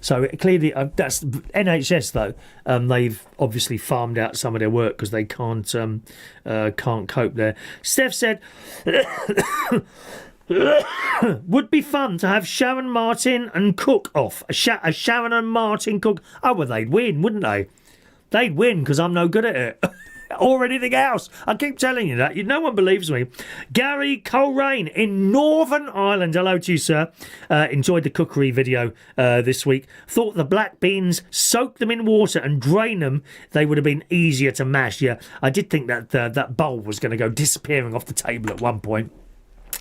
So clearly, that's NHS though. They've obviously farmed out some of their work because they can't cope there. Steph said, would be fun to have Sharon Martin and Cook off. A Sharon and Martin Cook. Oh, well, they'd win, wouldn't they? They'd win because I'm no good at it. Or anything else. I keep telling you that. No one believes me. Gary Coleraine in Northern Ireland. Hello to you, sir. Enjoyed the cookery video this week. Thought the black beans, soak them in water and drain them. They would have been easier to mash. Yeah, I did think that that bowl was going to go disappearing off the table at one point.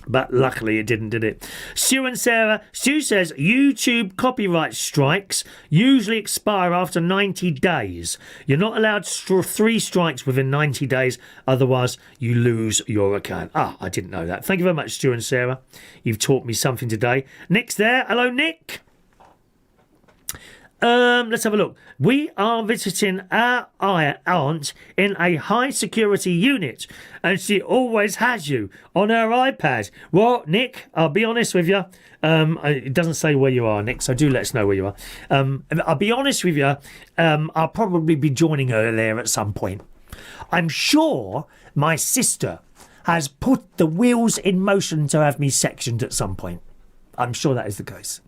But luckily it didn't, did it? Stu and Sarah. Stu says YouTube copyright strikes usually expire after 90 days. You're not allowed 3 strikes within 90 days. Otherwise, you lose your account. I didn't know that. Thank you very much, Stu and Sarah. You've taught me something today. Nick's there. Hello, Nick. Let's have a look. We are visiting our aunt in a high security unit, and she always has you on her iPad. Well, Nick, I'll be honest with you. It doesn't say where you are, Nick, so do let us know where you are. I'll be honest with you. I'll probably be joining her there at some point. I'm sure my sister has put the wheels in motion to have me sectioned at some point. I'm sure that is the case.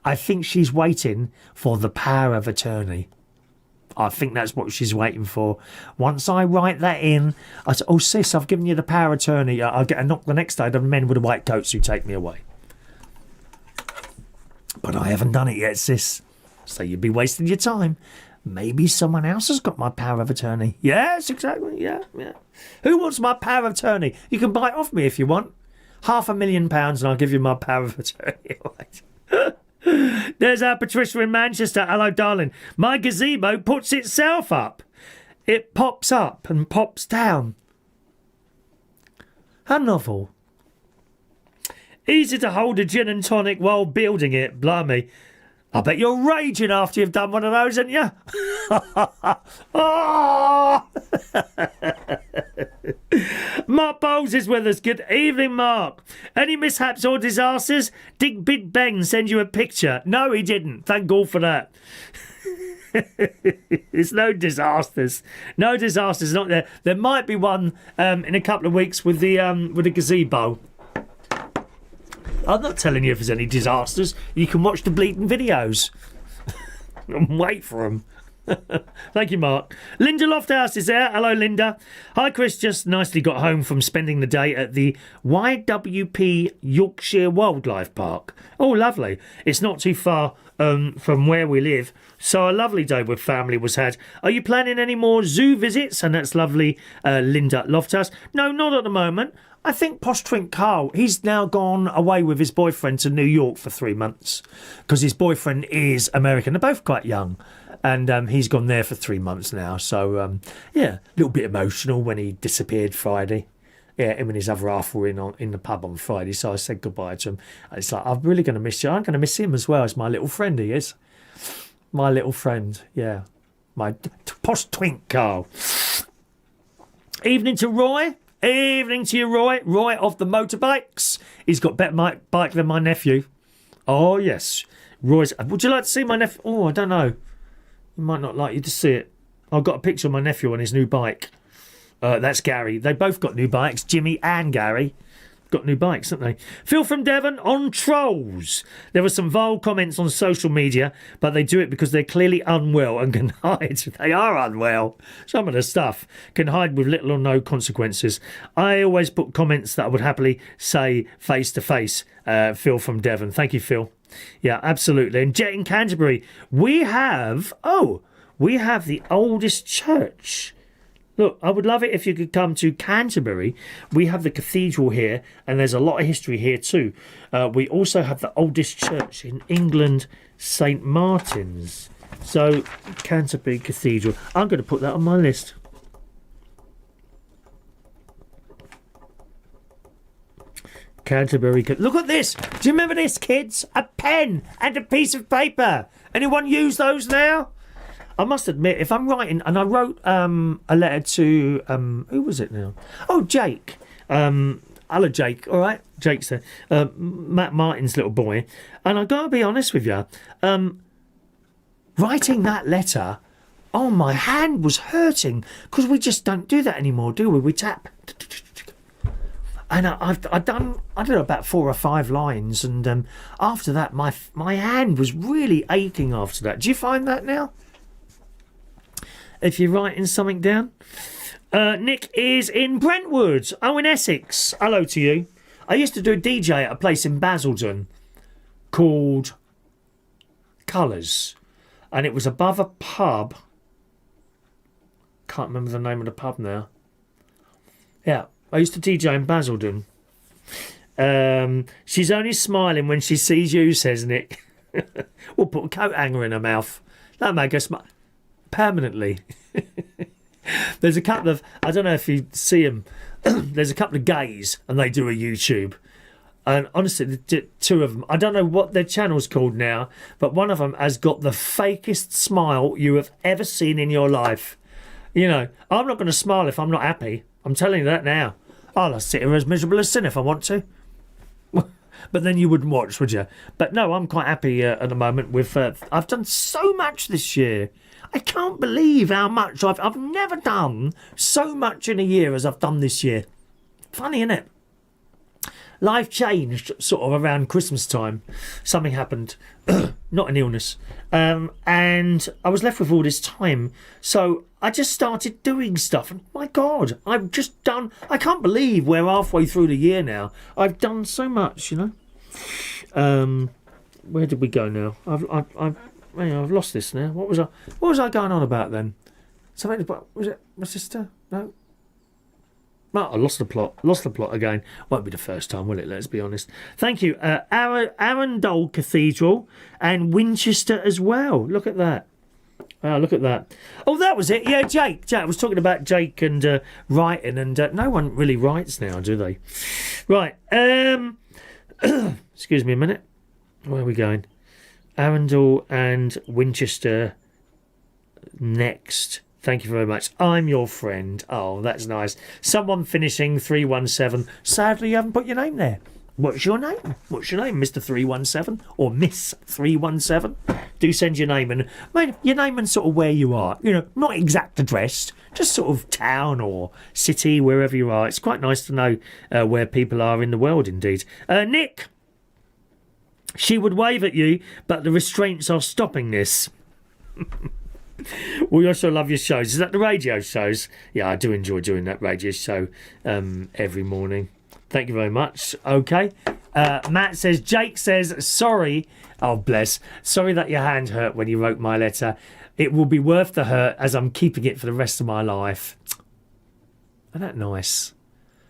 I think she's waiting for the power of attorney. I think that's what she's waiting for. Once I write that in, I say, oh, sis, I've given you the power of attorney. I'll get a knock the next day. The men with the white coats who take me away. But I haven't done it yet, sis. So you'd be wasting your time. Maybe someone else has got my power of attorney. Yes, exactly. Yeah. Who wants my power of attorney? You can buy it off me if you want. £500,000 and I'll give you my power of attorney. There's our Patricia in Manchester. Hello, darling. My gazebo puts itself up. It pops up and pops down. How novel. Easy to hold a gin and tonic while building it. Blimey. I bet you're raging after you've done one of those, aren't you? Oh! Mark Bowles is with us. Good evening, Mark. Any mishaps or disasters? Did Big Ben send you a picture? No, he didn't. Thank God for that. There's no disasters. No disasters. Not there. There might be one in a couple of weeks with the gazebo. I'm not telling you if there's any disasters. You can watch the bleeding videos and wait for them. Thank you, Mark. Linda Lofthouse is there. Hello, Linda. Hi, Chris. Just nicely got home from spending the day at the YWP Yorkshire Wildlife Park. Oh, lovely. It's not too far from where we live. So a lovely day with family was had. Are you planning any more zoo visits? And that's lovely, Linda Lofthouse. No, not at the moment. I think Posh Twink Carl, he's now gone away with his boyfriend to New York for 3 months because his boyfriend is American. They're both quite young. And he's gone there for 3 months now. So, yeah, a little bit emotional when he disappeared Friday. Yeah, him and his other half were in the pub on Friday. So I said goodbye to him. And it's like, I'm really going to miss you. I'm going to miss him as well. It's my little friend, he is. My little friend, yeah. My Posh Twink Carl. Evening to Roy. Evening to you, Roy. Roy of the motorbikes. He's got better bike than my nephew. Oh, yes. Roy's. Would you like to see my nephew? Oh, I don't know. You might not like you to see it. I've got a picture of my nephew on his new bike. That's Gary. They both got new bikes. Jimmy and Gary got new bikes, haven't they? Phil from Devon on trolls. There were some vile comments on social media, but they do it because they're clearly unwell and can hide. They are unwell. Some of the stuff can hide with little or no consequences. I always put comments that I would happily say face to face. Phil from Devon. Thank you, Phil. Yeah, absolutely. And Jet in Canterbury, we have the oldest church. Look, I would love it if you could come to Canterbury. We have the cathedral here, and there's a lot of history here too. We also have the oldest church in England, St Martin's. So, Canterbury Cathedral. I'm going to put that on my list. Canterbury. Look at this. Do you remember this, kids? A pen and a piece of paper. Anyone use those now? I must admit, if I'm writing, and I wrote a letter to, who was it now? Oh, Jake. Hello, Jake. All right, Jake's there. Matt Martin's little boy. And I've got to be honest with you, writing that letter, oh, my hand was hurting because we just don't do that anymore, do we? We tap. And I've done, I don't know, about 4 or 5 lines. And after that, my hand was really aching after that. Do you find that now? If you're writing something down. Nick is in Brentwood. Oh, in Essex. Hello to you. I used to do a DJ at a place in Basildon called Colours. And it was above a pub. Can't remember the name of the pub now. Yeah, I used to DJ in Basildon. She's only smiling when she sees you, says Nick. We'll put a coat hanger in her mouth. That'll make her smile. Permanently. There's a couple of, I don't know if you see them, there's a couple of gays and they do a YouTube And honestly, two of them, I don't know what their channel's called now, but one of them has got the fakest smile you have ever seen in your life. You know, I'm not going to smile if I'm not happy. I'm telling you that now. I'll sit here as miserable as sin if I want to. But then you wouldn't watch, would you? But no, I'm quite happy at the moment with... I've done so much this year. I can't believe how much I've never done so much in a year as I've done this year. Funny, isn't it? Life changed sort of around Christmas time. Something happened, not an illness, and I was left with all this time. So I just started doing stuff. And my God, I've just done. I can't believe we're halfway through the year now. I've done so much, you know. Where did we go now? I've lost this now. What was I going on about then? Something about, was it my sister? No. Oh, I lost the plot again. Won't be the first time, will it? Let's be honest. Thank you. Arundel Cathedral and Winchester as well. Look at that. Oh, look at that. Oh, that was it. Yeah, Jake. I was talking about Jake and writing, and no one really writes now, do they? Right. Excuse me a minute. Where are we going? Arundel and Winchester next. Thank you very much. I'm your friend. Oh, that's nice. Someone finishing 317. Sadly, you haven't put your name there. What's your name? What's your name, Mr. 317 or Miss 317? Do send your name and your name and sort of where you are. You know, not exact address, just sort of town or city, wherever you are. It's quite nice to know where people are in the world, indeed. Nick, she would wave at you, but the restraints are stopping this. We also love your shows. Is that the radio shows? Yeah, I do enjoy doing that radio show every morning. Thank you very much. Okay. Matt says, Jake says, sorry. Oh, bless. Sorry that your hand hurt when you wrote my letter. It will be worth the hurt as I'm keeping it for the rest of my life. Isn't that nice?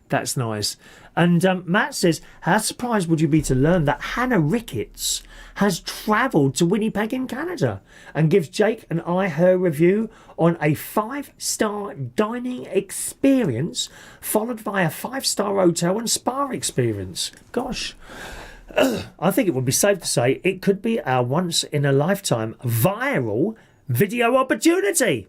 That's nice. And Matt says, how surprised would you be to learn that Hannah Ricketts has travelled to Winnipeg in Canada and gives Jake and I her review on a 5-star dining experience followed by a 5-star hotel and spa experience. Gosh, I think it would be safe to say it could be our once-in-a-lifetime viral video opportunity.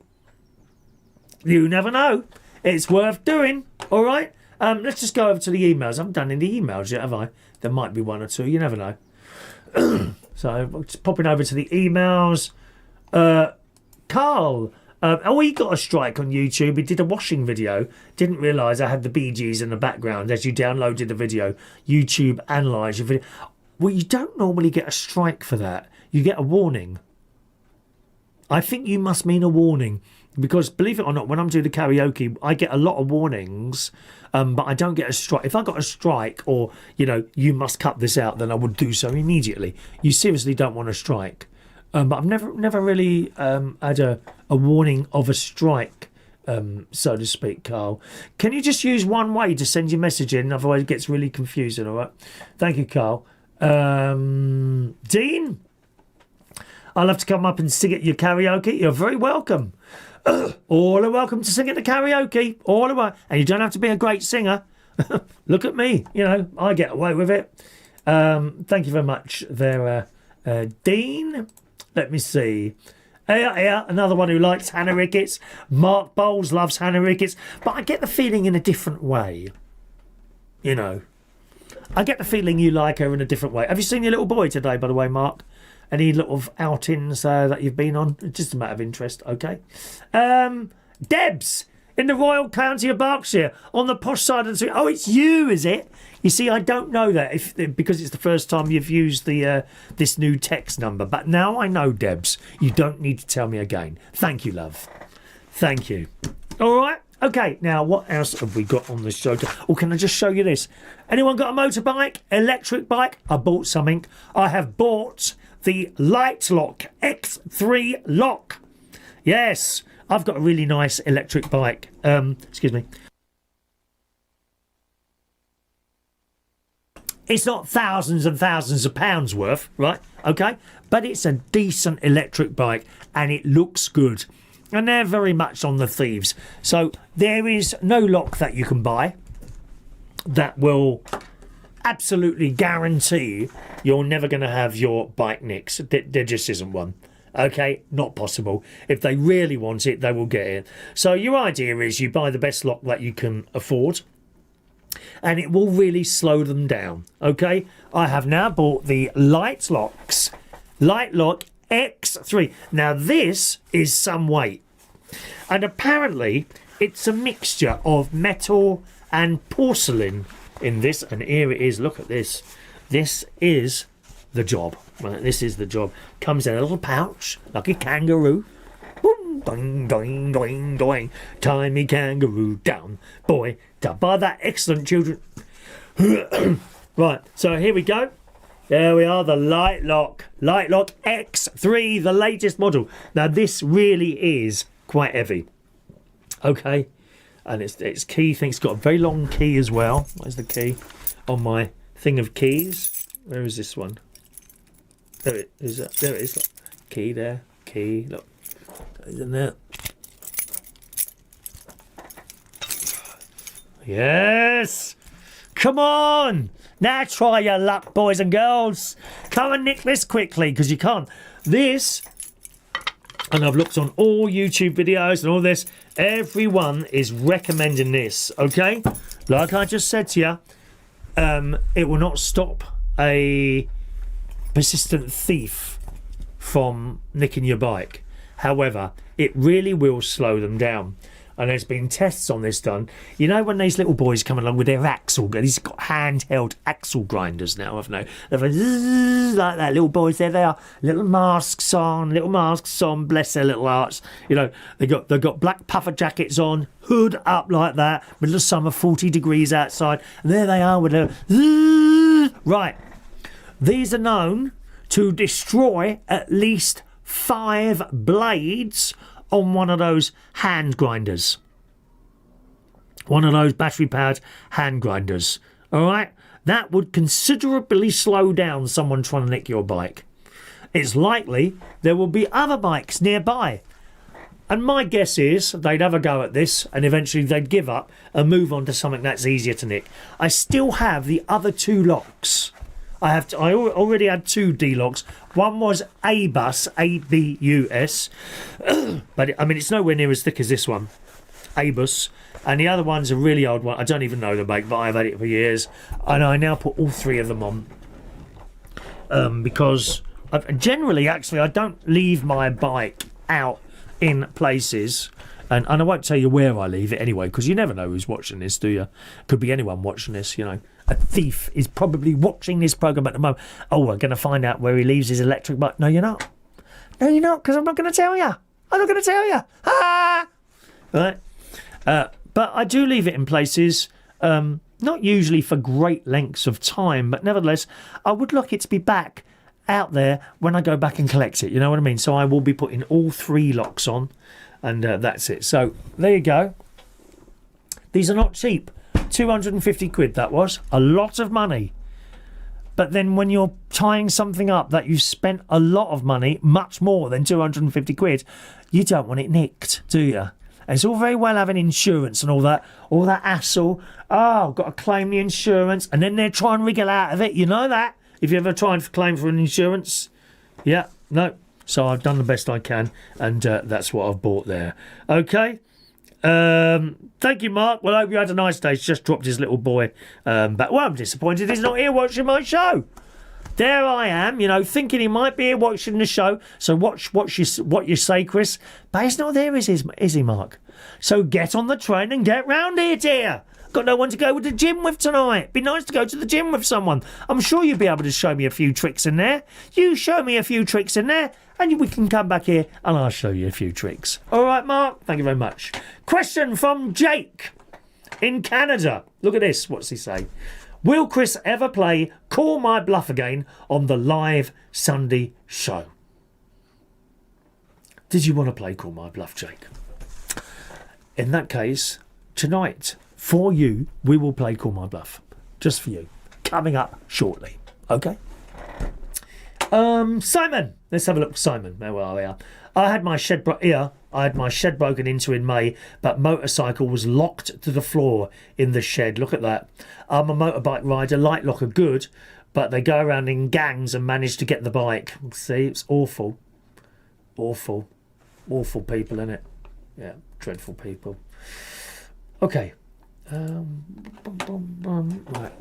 You never know. It's worth doing, all right? Let's just go over to the emails. I haven't done any emails yet, have I? There might be one or two. You never know. So, just popping over to the emails. Carl. He got a strike on YouTube. He did a washing video. Didn't realise I had the Bee Gees in the background as you downloaded the video. YouTube analysed your video. Well, you don't normally get a strike for that. You get a warning. I think you must mean a warning. Because, believe it or not, when I'm doing the karaoke, I get a lot of warnings, but I don't get a strike. If I got a strike or, you know, you must cut this out, then I would do so immediately. You seriously don't want a strike. But I've never really had a warning of a strike, so to speak, Carl. Can you just use one way to send your message in? Otherwise it gets really confusing, all right? Thank you, Carl. Dean? I'll have to come up and sing at your karaoke. You're very welcome. All are welcome to sing at the karaoke. All are welcome. And you don't have to be a great singer. Look at me. You know, I get away with it. Thank you very much there, Dean. Let me see. Yeah, another one who likes Hannah Ricketts. Mark Bowles loves Hannah Ricketts. But I get the feeling in a different way. You know. I get the feeling you like her in a different way. Have you seen your little boy today, by the way, Mark? Any little outings that you've been on? Just a matter of interest, okay? Debs in the Royal County of Berkshire on the posh side of the street. Oh, it's you, is it? You see, I don't know that because it's the first time you've used the this new text number. But now I know, Debs. You don't need to tell me again. Thank you, love. Thank you. All right. Okay, now what else have we got on the show? Or can I just show you this? Anyone got a motorbike? Electric bike? I bought something. I have bought the Litelok X3 lock. Yes, I've got a really nice electric bike. Excuse me. It's not thousands and thousands of pounds worth, right? Okay, but it's a decent electric bike and it looks good. And they're very much on the thieves. So there is no lock that you can buy that will absolutely guarantee you're never going to have your bike nicked. There just isn't one. Okay, not possible. If they really want it, they will get it. So your idea is you buy the best lock that you can afford, and it will really slow them down. Okay, I have now bought the Litelok X3. Now this is some weight, and apparently it's a mixture of metal and porcelain in this. And here it is. Look at this. This is the job. Right, this is the job. Comes in a little pouch like a kangaroo. Boom, doing, doing, doing, doing. Tie me kangaroo down, boy. Down. By that excellent children. Right, so here we go. There we are, the Litelok X3, the latest model. Now this really is quite heavy. Okay, and it's key thing. It's got a very long key as well. Where's the key on my thing of keys? Where is this one? There it is. There it is. Look. Key there. Key. Look. Isn't there? Yes. Come on. Now try your luck, boys and girls. Come and nick this quickly, because you can't. This, and I've looked on all YouTube videos and all this, everyone is recommending this, okay? Like I just said to you, it will not stop a persistent thief from nicking your bike. However, it really will slow them down. And there's been tests on this done. You know when these little boys come along with their axle, these got handheld axle grinders now, haven't they? They're like that, little boys, there they are, little masks on, bless their little hearts. You know, they got black puffer jackets on, hood up like that, middle of summer, 40 degrees outside, and there they are with their right. These are known to destroy at least 5 blades on one of those hand grinders. One of those battery-powered hand grinders. All right? That would considerably slow down someone trying to nick your bike. It's likely there will be other bikes nearby. And my guess is they'd have a go at this and eventually they'd give up and move on to something that's easier to nick. I still have the other 2 locks. I already had 2 D-locks. One was ABUS, A-B-U-S. But, I mean, it's nowhere near as thick as this one. ABUS. And the other one's a really old one. I don't even know the make, but I've had it for years. And I now put all 3 of them on. Because generally, actually, I don't leave my bike out in places. And I won't tell you where I leave it anyway, because you never know who's watching this, do you? Could be anyone watching this, you know. A thief is probably watching this programme at the moment. Oh, we're going to find out where he leaves his electric bike. No, you're not. No, you're not, because I'm not going to tell you. I'm not going to tell you. Ah! Right? But I do leave it in places, not usually for great lengths of time, but nevertheless, I would like it to be back out there when I go back and collect it. You know what I mean? So I will be putting all 3 locks on, and that's it. So there you go. These are not cheap. 250 quid that was. A lot of money. But then when you're tying something up that you've spent a lot of money, much more than 250 quid, you don't want it nicked, do you? And it's all very well having insurance and all that hassle. Oh, I've got to claim the insurance. And then they're trying to wriggle out of it. You know that? If you ever try and claim for an insurance. Yeah, no. So I've done the best I can. And that's what I've bought there. Okay. Thank you, Mark. Well, I hope you had a nice day. He's just dropped his little boy back. Well, I'm disappointed he's not here watching my show. There I am, you know, thinking he might be here watching the show. So watch what you say, Chris. But he's not there, is he, Mark? So get on the train and get round here, dear. Got no one to go to the gym with tonight. Be nice to go to the gym with someone. I'm sure you'll be able to show me a few tricks in there. You show me a few tricks in there, and we can come back here and I'll show you a few tricks. All right, Mark? Thank you very much. Question from Jake in Canada. Look at this. What's he say? Will Chris ever play Call My Bluff again on the live Sunday show? Did you want to play Call My Bluff, Jake? In that case, tonight, for you, we will play Call My Bluff. Just for you. Coming up shortly. Okay? Simon. Let's have a look for Simon. There we are. I had my shed broken into in May, but motorcycle was locked to the floor in the shed. Look at that. I'm a motorbike rider. Litelok are good, but they go around in gangs and manage to get the bike. See, it's awful. Awful people, innit? Yeah, dreadful people. Okay. Right,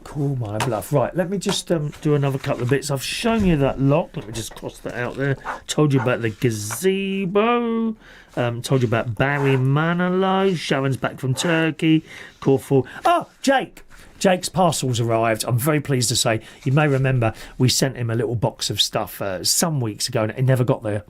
cool, my bluff. Right, let me just do another couple of bits. I've shown you that lock. Let me just cross that out there. Told you about the gazebo. Told you about Barry Manilow. Sharon's back from Turkey. Corfu. Oh, Jake. Jake's parcel's arrived. I'm very pleased to say. You may remember we sent him a little box of stuff some weeks ago, and it never got there.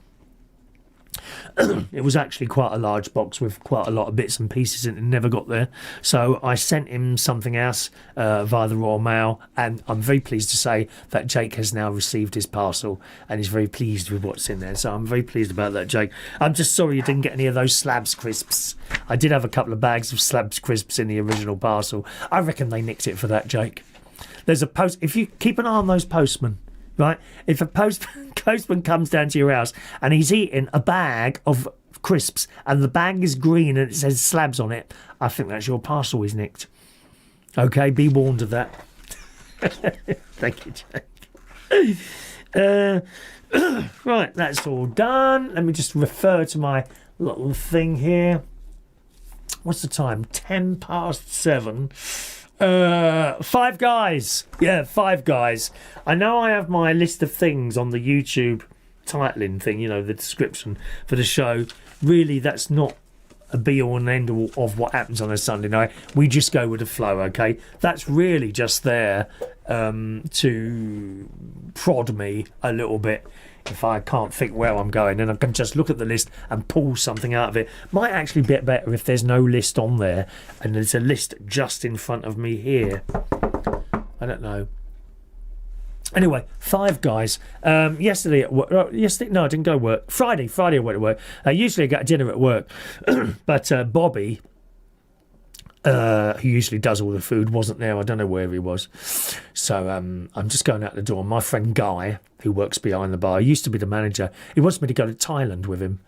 It was actually quite a large box with quite a lot of bits and pieces in it. Never got there, so I sent him something else via the Royal Mail, and I'm very pleased to say that Jake has now received his parcel and is very pleased with what's in there. So I'm very pleased about that, Jake. I'm just sorry you didn't get any of those slabs crisps. I did have a couple of bags of slabs crisps in the original parcel. I reckon they nicked it for that, Jake. There's a post. If you keep an eye on those postmen, right? If a postman comes down to your house and he's eating a bag of crisps and the bag is green and it says slabs on it, I think that's your parcel is nicked. Okay, be warned of that. Thank you, Jake. Right, that's all done. Let me just refer to my little thing here. What's the time? 7:10. Five Guys. Yeah, Five Guys. I know I have my list of things on the YouTube titling thing, you know, the description for the show. Really, that's not a be-all and end-all of what happens on a Sunday night. We just go with the flow, okay? That's really just there to prod me a little bit. If I can't think where I'm going, then I can just look at the list and pull something out of it. Might actually be better if there's no list on there and there's a list just in front of me here. I don't know. Anyway, Five Guys. Yesterday at work. No, I didn't go to work. Friday I went to work. Usually I get dinner at work, but Bobby, who usually does all the food, wasn't there. I don't know where he was. So I'm just going out the door. My friend Guy, who works behind the bar, used to be the manager. He wants me to go to Thailand with him.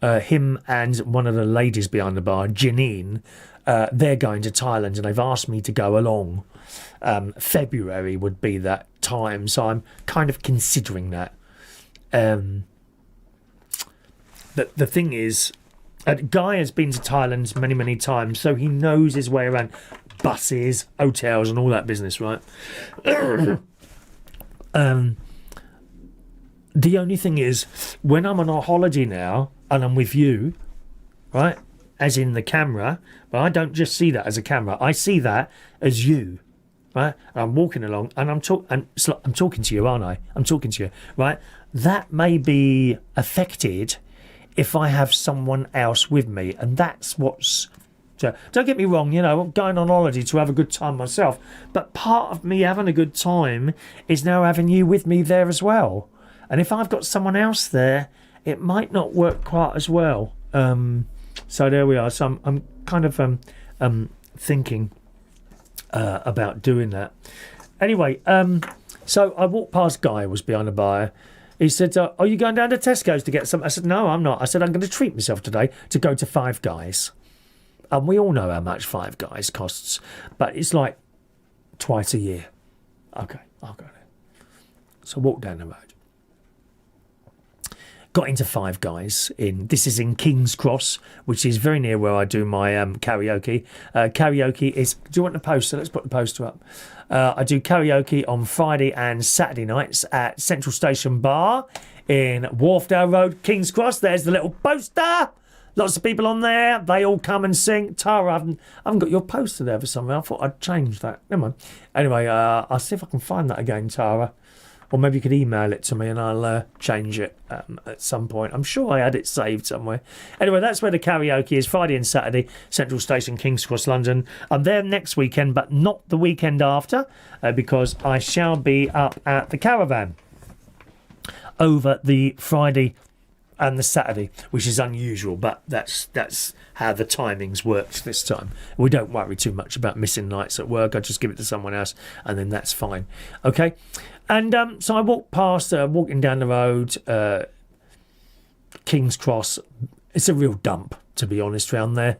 Him and one of the ladies behind the bar, Janine, they're going to Thailand and they've asked me to go along. February would be that time, so I'm kind of considering that. The thing is, Guy has been to Thailand many times, so he knows his way around buses, hotels and all that business, right? The only thing is, when I'm on a holiday now and I'm with you, right, as in the camera, but I don't just see that as a camera, I see that as you, right? And I'm walking along and I'm talking to you, aren't I? I'm talking to you, right? That may be affected if I have someone else with me, and that's what's... So don't get me wrong, you know, I'm going on holiday to have a good time myself, but part of me having a good time is now having you with me there as well. And if I've got someone else there, it might not work quite as well. So there we are. So I'm kind of thinking about doing that. Anyway, so I walked past Guy, who was behind the bar. He said, are you going down to Tesco's to get some? I said, no, I'm not. I said, I'm going to treat myself today to go to Five Guys. And we all know how much Five Guys costs, but it's like twice a year. Okay, I'll go there. So I walked down the road. Got into Five Guys this is in King's Cross, which is very near where I do my karaoke. Karaoke is, do you want the poster? Let's put the poster up. I do karaoke on Friday and Saturday nights at Central Station Bar in Wharfdale Road, King's Cross. There's the little poster. Lots of people on there. They all come and sing. Tara, I haven't got your poster there for some reason. I thought I'd change that. Never mind. Anyway, I'll see if I can find that again, Tara. Or maybe you could email it to me and I'll change it at some point. I'm sure I had it saved somewhere. Anyway, that's where the karaoke is, Friday and Saturday, Central Station, King's Cross, London. I'm there next weekend, but not the weekend after, because I shall be up at the Caravan over the Friday and the Saturday, which is unusual, but that's how the timings worked this time. We don't worry too much about missing nights at work. I just give it to someone else, and then that's fine. Okay, and so I walked past, walking down the road, King's Cross. It's a real dump, to be honest, round there.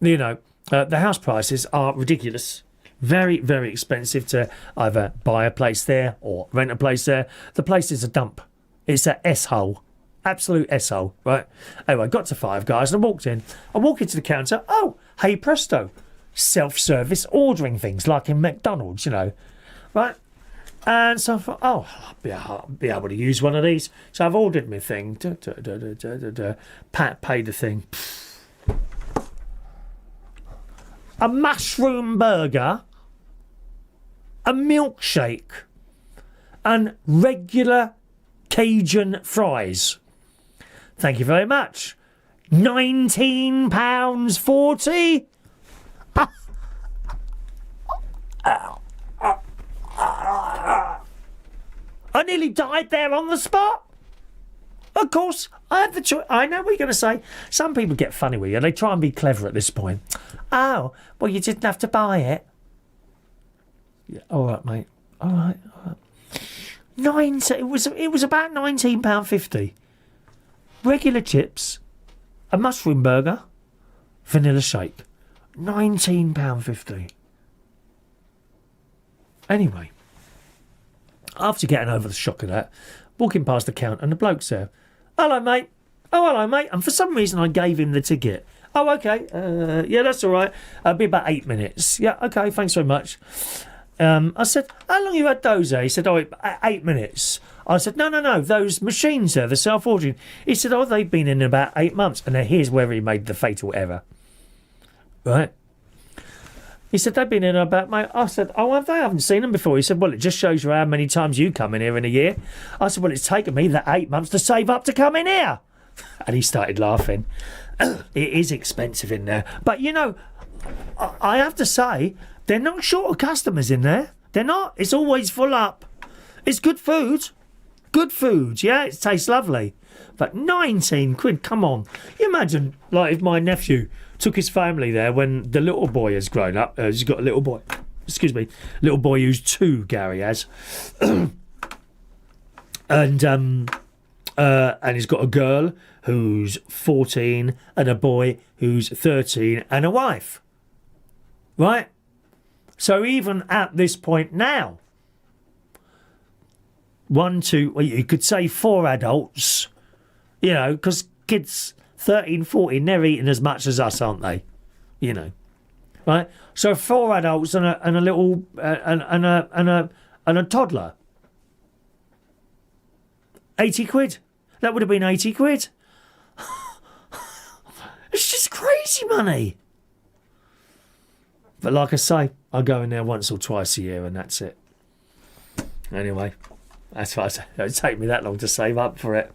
You know, the house prices are ridiculous. Very, very expensive to either buy a place there or rent a place there. The place is a dump. It's an S-hole. Absolute S-hole, right? Anyway, I got to Five Guys and I walked in. I walk into the counter. Oh, hey presto. Self-service ordering things like in McDonald's, you know. Right? And so I thought, oh, I'll be able to use one of these. So I've ordered my thing. Paid the thing. A mushroom burger, a milkshake, and regular Cajun fries. Thank you very much. £19.40. I nearly died there on the spot. Of course, I had the choice. I know what you're going to say. Some people get funny with you. They try and be clever at this point. Oh, well, you didn't have to buy it. Yeah, all right, mate. All right. It was about £19.50. Regular chips, a mushroom burger, vanilla shake. £19.50. Anyway, after getting over the shock of that, walking past the counter and the bloke's there. Hello, mate. Oh, hello, mate. And for some reason, I gave him the ticket. Oh, okay. Yeah, that's all right. It'll be about 8 minutes. Yeah, okay. Thanks very much. I said, how long you had those there? He said, 8 minutes. I said, no. Those machines there, the self-ordering. He said, they've been in about 8 months. And now here's where he made the fatal error. Right? He said, they've been in about, mate. I said, have they? I haven't seen them before. He said, well, it just shows you how many times you come in here in a year. I said, well, it's taken me the 8 months to save up to come in here. And he started laughing. It is expensive in there. But, you know, I have to say, they're not short of customers in there. They're not. It's always full up. It's good food. Good food, yeah? It tastes lovely. But 19 quid, come on. You imagine, like, if my nephew took his family there when the little boy has grown up. He's got a little boy. Excuse me. Little boy who's 2, Gary has. And he's got a girl who's 14 and a boy who's 13 and a wife. Right? So even at this point now, 1, 2, well, you could say 4 adults, you know, because kids 13, 14, they're eating as much as us, aren't they? You know, right? So 4 adults and a little and a toddler. 80 quid. That would have been 80 quid. It's just crazy money. But like I say, I go in there once or twice a year and that's it. Anyway, that's why it don't take me that long to save up for it.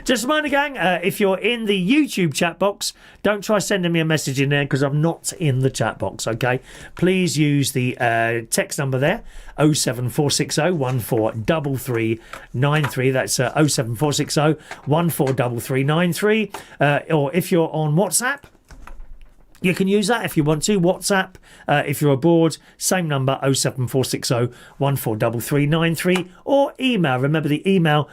Just a reminder, gang, if you're in the YouTube chat box, don't try sending me a message in there because I'm not in the chat box, okay? Please use the text number there, 07460 143393. That's 07460 143393. Or if you're on WhatsApp, you can use that if you want to. WhatsApp, if you're abroad, same number, 07460 143393. Or email. Remember, the email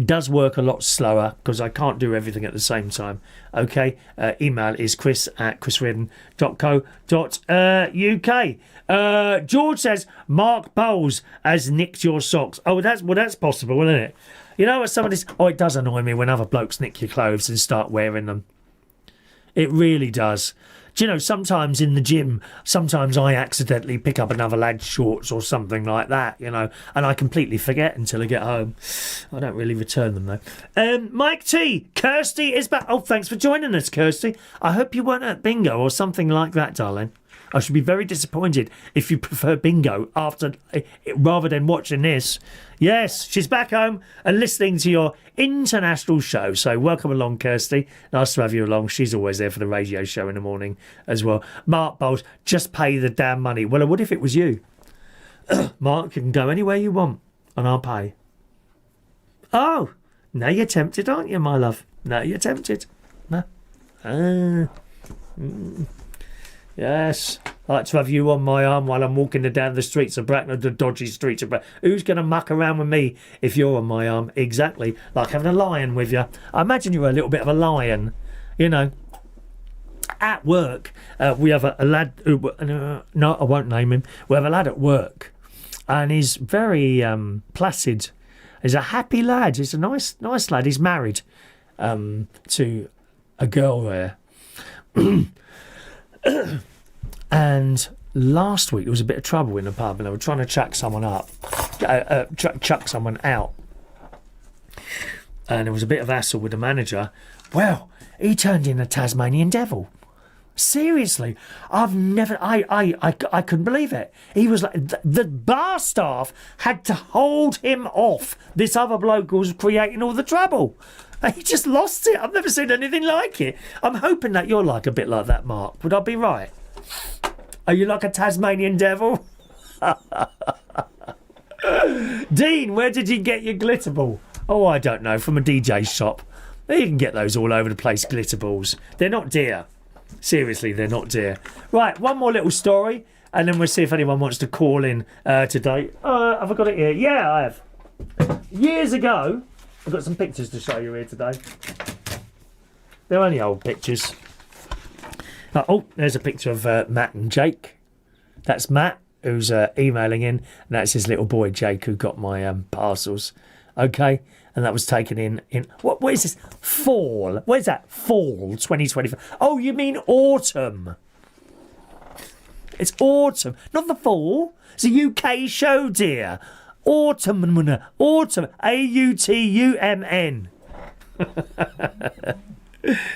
does work a lot slower because I can't do everything at the same time. Okay, email is chris@chrisreardon.co.uk. George says Mark Bowles has nicked your socks. Oh, that's possible, isn't it? You know what somebody's... Oh, it does annoy me when other blokes nick your clothes and start wearing them. It really does. Do you know, sometimes in the gym, sometimes I accidentally pick up another lad's shorts or something like that, you know, and I completely forget until I get home. I don't really return them, though. Mike T, Kirsty is back. Oh, thanks for joining us, Kirsty. I hope you weren't at bingo or something like that, darling. I should be very disappointed if you prefer bingo rather than watching this. Yes, she's back home and listening to your international show. So welcome along, Kirsty. Nice to have you along. She's always there for the radio show in the morning as well. Mark Bowles, just pay the damn money. Well, I would if it was you. Mark, you can go anywhere you want and I'll pay. Oh, Now you're tempted, aren't you, my love? Now you're tempted. No. Yes. I like to have you on my arm while I'm walking down the streets of Bracknell, the dodgy streets of Bracknell. Who's going to muck around with me if you're on my arm? Exactly. Like having a lion with you. I imagine you're a little bit of a lion, you know. At work, we have a lad who... no, I won't name him. We have a lad at work, and he's very placid. He's a happy lad. He's a nice lad. He's married to a girl there. And last week there was a bit of trouble in the pub, and they were trying to chuck someone up, chuck someone out, and there was a bit of hassle with the manager. Well, he turned in a Tasmanian devil. Seriously, I've never. I couldn't believe it. He was like the bar staff had to hold him off. This other bloke was creating all the trouble. He just lost it. I've never seen anything like it. I'm hoping that you're like a bit like that, Mark. Would I be right? Are you like a Tasmanian devil? Dean, where did you get your glitter ball? Oh, I don't know. From a DJ's shop. You can get those all over the place, glitter balls. They're not dear. Seriously, they're not dear. Right, one more little story, and then we'll see if anyone wants to call in today. Have I got it here? Yeah, I have. Years ago, I've got some pictures to show you here today. They're only old pictures. Oh, there's a picture of Matt and Jake. That's Matt, who's emailing in, and that's his little boy, Jake, who got my parcels. Okay, and that was taken in what is this? Fall. What is that? Fall 2025. Oh, you mean autumn. It's autumn, not the fall. It's a UK show, dear. Autumn. AUTUMN.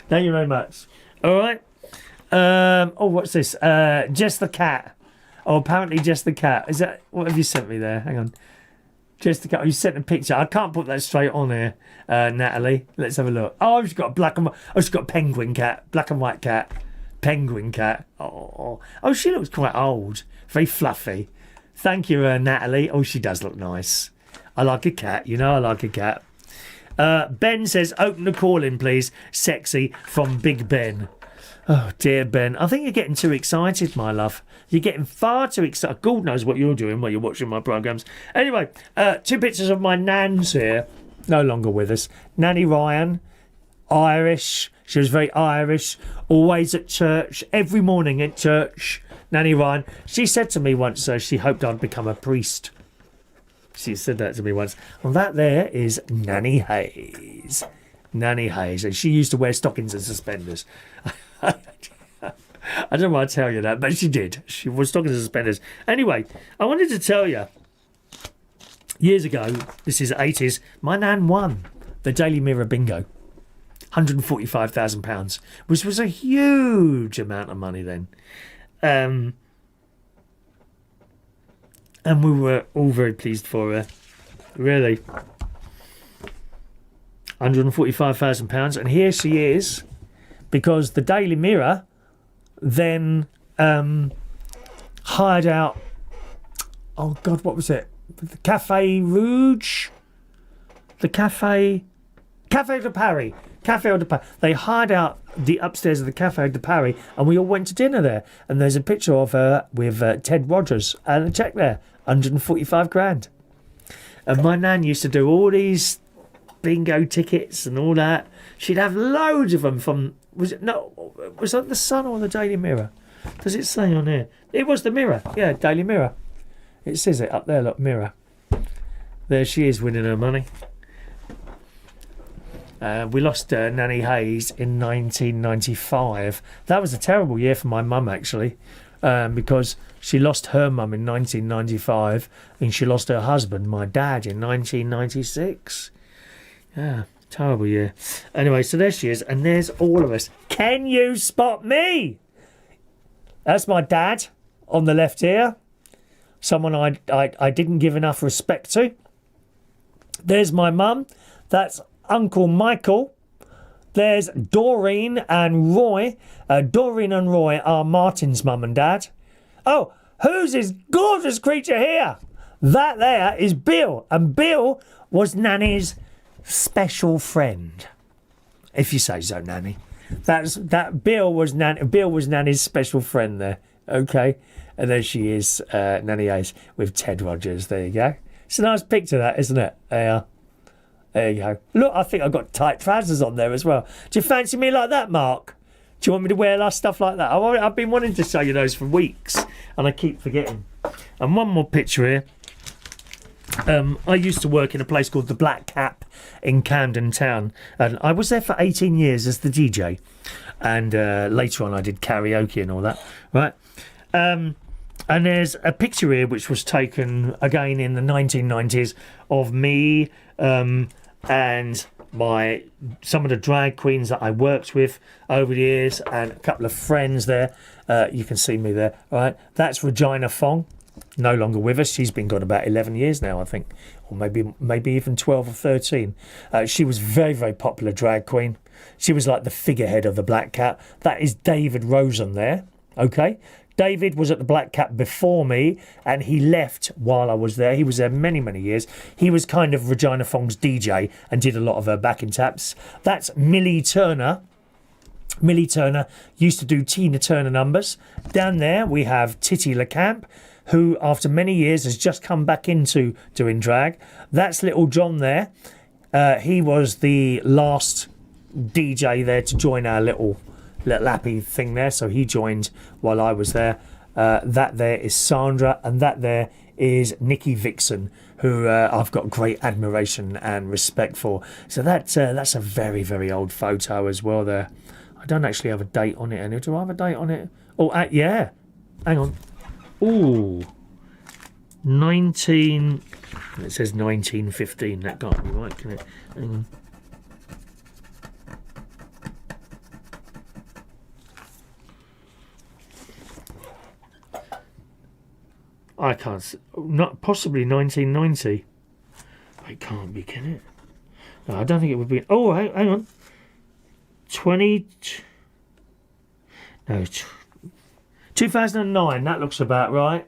Thank you very much. All right. What's this? Just the cat. Oh, apparently just the cat. Is that what have you sent me there? Hang on. Just the cat. You sent a picture. I can't put that straight on here, Natalie. Let's have a look. Oh, she's got a black and white. Oh, she's got a penguin cat. Black and white cat. Penguin cat. Oh, she looks quite old. Very fluffy. Thank you, Natalie. Oh, she does look nice. I like a cat. You know I like a cat. Ben says, open the call in, please. Sexy from Big Ben. Oh, dear Ben. I think you're getting too excited, my love. You're getting far too excited. God knows what you're doing while you're watching my programmes. Anyway, two pictures of my nans here. No longer with us. Nanny Ryan, Irish. She was very Irish. Always at church. Every morning at church. Nanny Ryan. She said to me once she hoped I'd become a priest. She said that to me once. And that there is Nanny Hayes. Nanny Hayes. And she used to wear stockings and suspenders. I don't want to tell you that, but she did. She was stockings and suspenders. Anyway, I wanted to tell you, years ago, this is the 80s, my nan won the Daily Mirror bingo. £145,000, which was a huge amount of money then. And we were all very pleased for her. Really. £145,000. And here she is, because the Daily Mirror then hired out, oh God, what was it? The Café Rouge? The Café de Paris. Café de Paris. They hired out the upstairs of the Café de Paris, and we all went to dinner there. And there's a picture of her with Ted Rogers, and a check there, 145 grand. And my nan used to do all these bingo tickets and all that. She'd have loads of them from, was that the Sun or the Daily Mirror? Does it say on here? It was the Mirror. Yeah, Daily Mirror. It says it up there, look, Mirror. There she is winning her money. We lost Nanny Hayes in 1995. That was a terrible year for my mum, actually, because she lost her mum in 1995 and she lost her husband, my dad, in 1996. Yeah, terrible year. Anyway, so there she is, and there's all of us. Can you spot me? That's my dad on the left here. Someone I didn't give enough respect to. There's my mum. That's Uncle Michael. There's Doreen and Roy. Doreen and Roy are Martin's mum and dad. Oh, who's this gorgeous creature here? That there is Bill. And Bill was Nanny's special friend, if you say so, Nanny. Bill was Nanny's special friend there. Okay, and there she is, Nanny Ace with Ted Rogers. There you go. It's a nice picture, that, isn't it? There you go. Look, I think I've got tight trousers on there as well. Do you fancy me like that, Mark? Do you want me to wear stuff like that? I've been wanting to show you those for weeks, and I keep forgetting. And one more picture here. I used to work in a place called the Black Cap in Camden Town, and I was there for 18 years as the DJ, and later on I did karaoke and all that, right? And there's a picture here which was taken again in the 1990s of me and some of the drag queens that I worked with over the years, and a couple of friends there. You can see me there, right? That's Regina Fong, no longer with us. She's been gone about 11 years now, I think, or maybe even 12 or 13. She was very, very popular drag queen. She was like the figurehead of the Black Cat. That is David Rosen there, okay? David was at the Black Cat before me, and he left while I was there. He was there many, many years. He was kind of Regina Fong's DJ and did a lot of her backing taps. That's Millie Turner. Millie Turner used to do Tina Turner numbers. Down there we have Titty LeCamp, who after many years has just come back into doing drag. That's Little John there. He was the last DJ there to join our little lappy thing there, so he joined while I was there. That there is Sandra, and that there is Nikki Vixen, who I've got great admiration and respect for. So that's a very, very old photo as well there. I don't actually have a date on it. And do I have a date on it? Oh, yeah. Hang on. Ooh. 19... It says 1915. That can't be right, can it? Hang on. I can't... Not possibly 1990. It can't be, can it? No, I don't think it would be... Oh, hang on. 2009, that looks about right.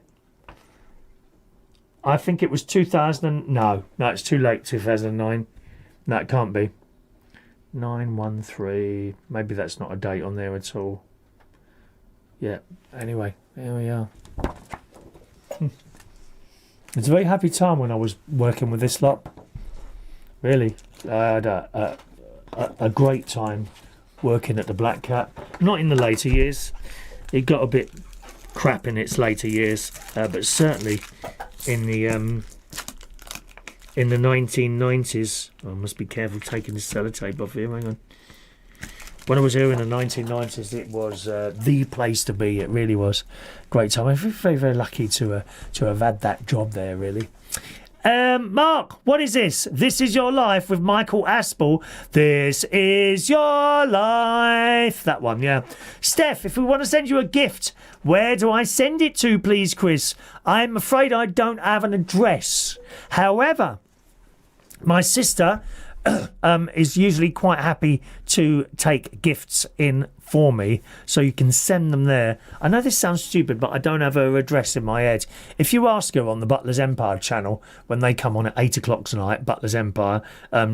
I think it was 2000. No, it's too late. 2009. No, it can't be. 913. Maybe that's not a date on there at all. Yeah. Anyway, here we are. It's a very happy time when I was working with this lot. Really, I had a great time working at the Black Cat. Not in the later years. It got a bit crap in its later years, but certainly in the 1990s. I must be careful taking this sellotape off here. Hang on. When I was here in the 1990s, it was the place to be. It really was. Great time. I'm very, very lucky to have had that job there, really. Mark, what is this? This Is Your Life with Michael Aspel. This is your life. That one, yeah. Steph, if we want to send you a gift, where do I send it to, please, Chris? I'm afraid I don't have an address. However, my sister is usually quite happy to take gifts in for me, so you can send them there. I know this sounds stupid, but I don't have her address in my head. If you ask her on the Butler's Empire channel when they come on at 8 o'clock tonight, Butler's Empire,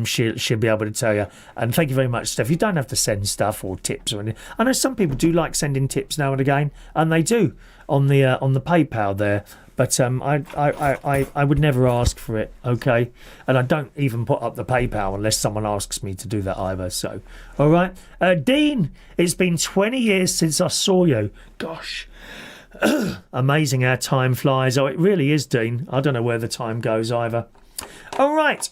she'll be able to tell you. And thank you very much, Steph. You don't have to send stuff or tips or anything. I know some people do like sending tips now and again, and they do on the PayPal there. But I would never ask for it, okay? And I don't even put up the PayPal unless someone asks me to do that either. So, all right. Dean, it's been 20 years since I saw you. Gosh. Amazing how time flies. Oh, it really is, Dean. I don't know where the time goes either. All right.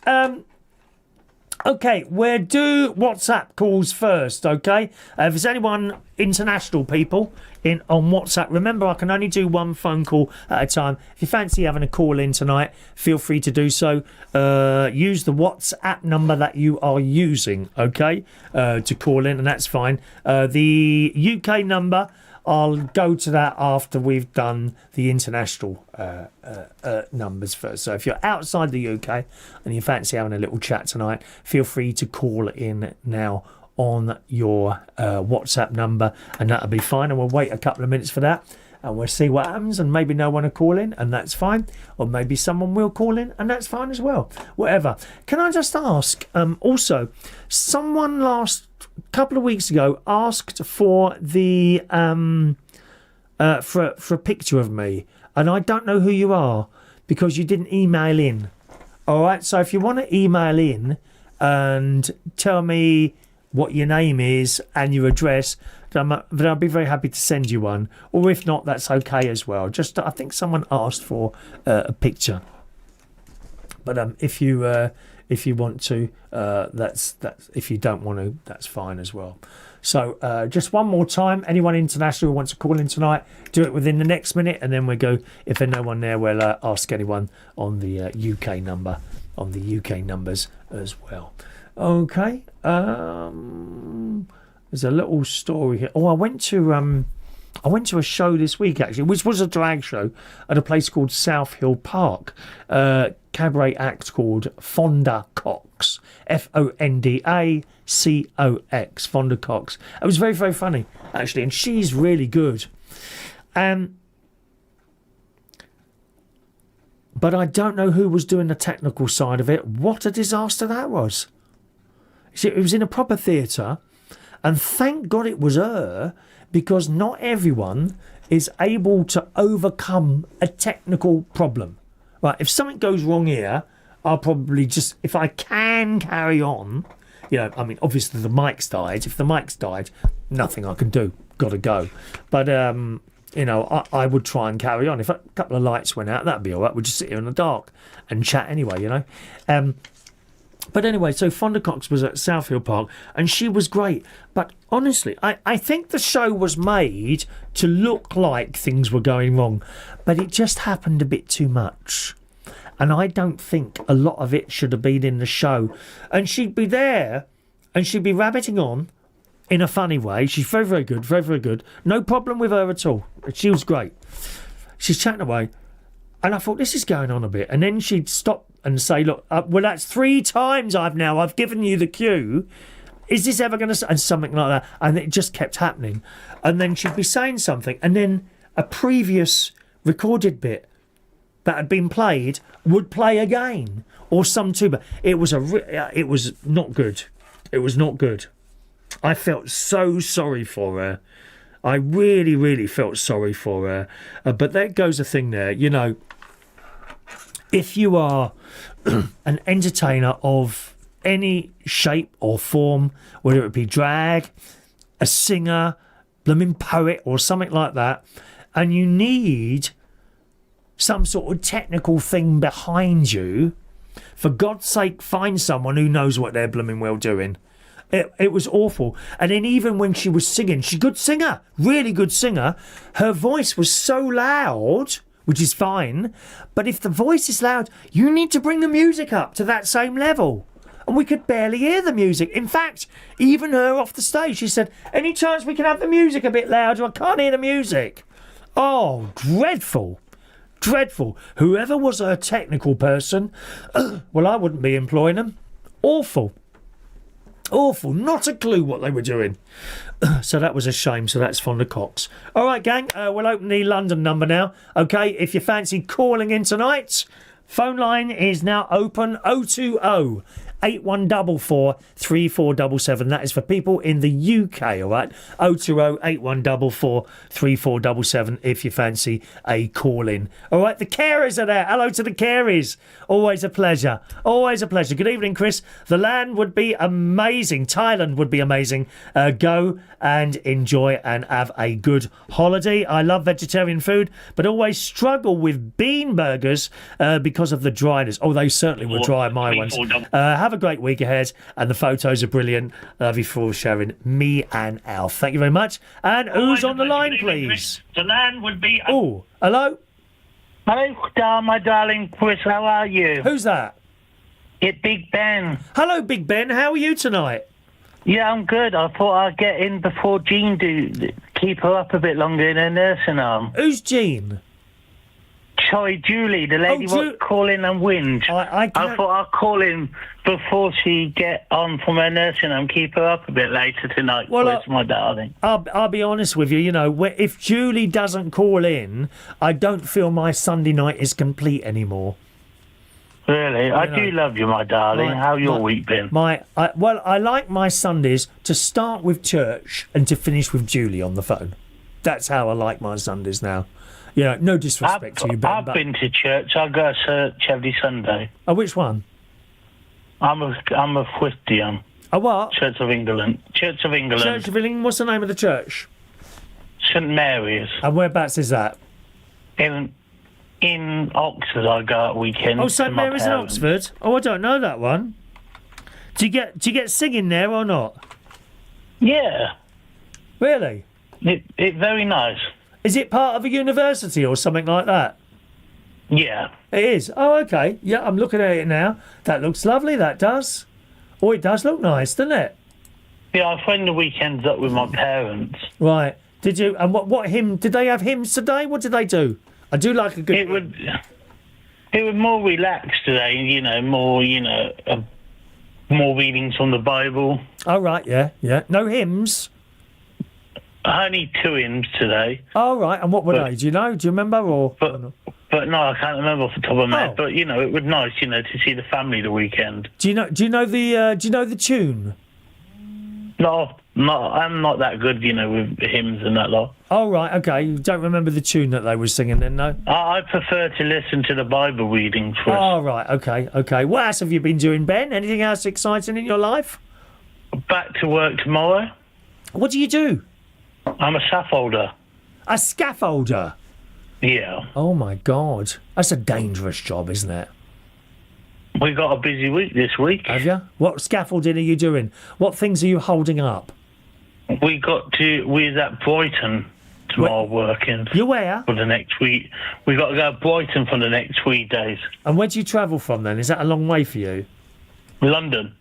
Okay, we'll do WhatsApp calls first, okay? If there's anyone, international people, on WhatsApp, remember I can only do one phone call at a time. If you fancy having a call in tonight, feel free to do so. Use the WhatsApp number that you are using, okay, to call in, and that's fine. The UK number, I'll go to that after we've done the international numbers first. So if you're outside the UK and you fancy having a little chat tonight, feel free to call in now on your WhatsApp number, and that'll be fine. And we'll wait a couple of minutes for that. and we'll see what happens, and maybe no one will call in, and that's fine, or maybe someone will call in, and that's fine as well. Whatever. Can I just ask, also, someone last couple of weeks ago asked for the for a picture of me, and I don't know who you are because you didn't email in. All right, so if you want to email in and tell me what your name is and your address, then I'll be very happy to send you one. Or if not, that's okay as well. Just I think someone asked for a picture, but if you want to, that's if you don't want to, that's fine as well. So just one more time, anyone international who wants to call in tonight, do it within the next minute, and then we'll go. If there's no one there, we'll ask anyone on the UK number, on the UK numbers as well. Okay. There's a little story here. Oh, I went to a show this week actually, which was a drag show at a place called South Hill Park. Cabaret act called Fonda Cox, Fondacox, Fonda Cox. It was very, very funny actually, and she's really good. But I don't know who was doing the technical side of it. What a disaster that was. See, it was in a proper theatre, and thank God it was her, because not everyone is able to overcome a technical problem. Right, if something goes wrong here, I'll probably just, if I can carry on, I mean, obviously the mic's died. If the mic's died, nothing I can do. Got to go. But, I would try and carry on. If a couple of lights went out, that'd be all right. We'd just sit here in the dark and chat anyway, But anyway, so Fonda Cox was at South Hill Park, and she was great. But honestly, I think the show was made to look like things were going wrong, but it just happened a bit too much. And I don't think a lot of it should have been in the show. And she'd be there, and she'd be rabbiting on in a funny way. She's very, very good, very, very good. No problem with her at all. She was great. She's chatting away. And I thought, this is going on a bit. And then she'd stop and say, look, well, that's 3 times I've given you the cue. Is this ever going to... And something like that. And it just kept happening. And then she'd be saying something. And then a previous recorded bit that had been played would play again. Or some tuba. It was not good. It was not good. I felt so sorry for her. I really, really felt sorry for her. But there goes a thing there, if you are an entertainer of any shape or form, whether it be drag, a singer, blooming poet or something like that, and you need some sort of technical thing behind you, for God's sake, find someone who knows what they're blooming well doing. It was awful. And then even when she was singing, she's a good singer, really good singer, her voice was so loud, which is fine, but if the voice is loud, you need to bring the music up to that same level. And we could barely hear the music. In fact, even her off the stage, she said, any chance we can have the music a bit louder? I can't hear the music. Oh, dreadful. Dreadful. Whoever was her technical person, well, I wouldn't be employing them. Awful. Awful. Not a clue what they were doing. So that was a shame. So that's Fonda Cox. All right, gang. We'll open the London number now. Okay, if you fancy calling in tonight, phone line is now open. 020 8144 3477. That is for people in the UK, all right? 020 8144 3477 if you fancy a call in. All right, the carers are there. Hello to the carers. Always a pleasure. Always a pleasure. Good evening, Chris. The land would be amazing. Thailand would be amazing. Go and enjoy and have a good holiday. I love vegetarian food, but always struggle with bean burgers because of the dryness. Oh, they certainly were dry, my ones. Have a great week ahead, and the photos are brilliant. Love you for sharing me and Alf. Thank you very much. And who's on the line, please? The land would be... Oh, hello? Hello, my darling Chris. How are you? Who's that? It's Big Ben. Hello, Big Ben. How are you tonight? Yeah, I'm good. I thought I'd get in before Jean keep her up a bit longer in her nursing home. Who's Jean? sorry, Julie, the lady what call in and whinge. I thought I'd call in before she get on from her nursing home, keep her up a bit later tonight. Well, it's my darling. I'll be honest with you, you know, if Julie doesn't call in, I don't feel my Sunday night is complete anymore. Really? I do love you, my darling. How your week been? I like my Sundays to start with church and to finish with Julie on the phone. That's how I like my Sundays now. You know, no disrespect to you, Ben. I've been to church. I go to church every Sunday. Oh, which one? I'm a Christian. A what? Church of England. Church of England. Church of England. What's the name of the church? St Mary's. And whereabouts is that? In Oxford, I go at weekends. Oh, St Mary's in Oxford. Oh, I don't know that one. Do you get singing there or not? Yeah. Really? It's very nice. Is it part of a university or something like that? Yeah. It is. Oh, okay. Yeah, I'm looking at it now. That looks lovely. That does. Oh, it does look nice, doesn't it? Yeah, I spend the weekends up with my parents. Right. Did you? And what hymn? Did they have hymns today? What did they do? I do like a good. It was more relaxed today. You know, more readings from the Bible. Oh right, yeah. No hymns. Only 2 hymns today. Oh right, and what were they? Do you know? Do you remember? But no, I can't remember off the top of my head. But you know, it was nice, you know, to see the family the weekend. Do you know the tune? No, I'm not that good, you know, with hymns and that lot. Oh, right, okay. You don't remember the tune that they were singing then, no? I prefer to listen to the Bible readings first. Oh, right, okay. What else have you been doing, Ben? Anything else exciting in your life? Back to work tomorrow. What do you do? I'm a scaffolder. A scaffolder? Yeah. Oh, my God. That's a dangerous job, isn't it? We got a busy week this week. Have you? What scaffolding are you doing? What things are you holding up? We're at Brighton tomorrow working. You where? For the next week. We got to go to Brighton for the next 3 days. And where do you travel from then? Is that a long way for you? London.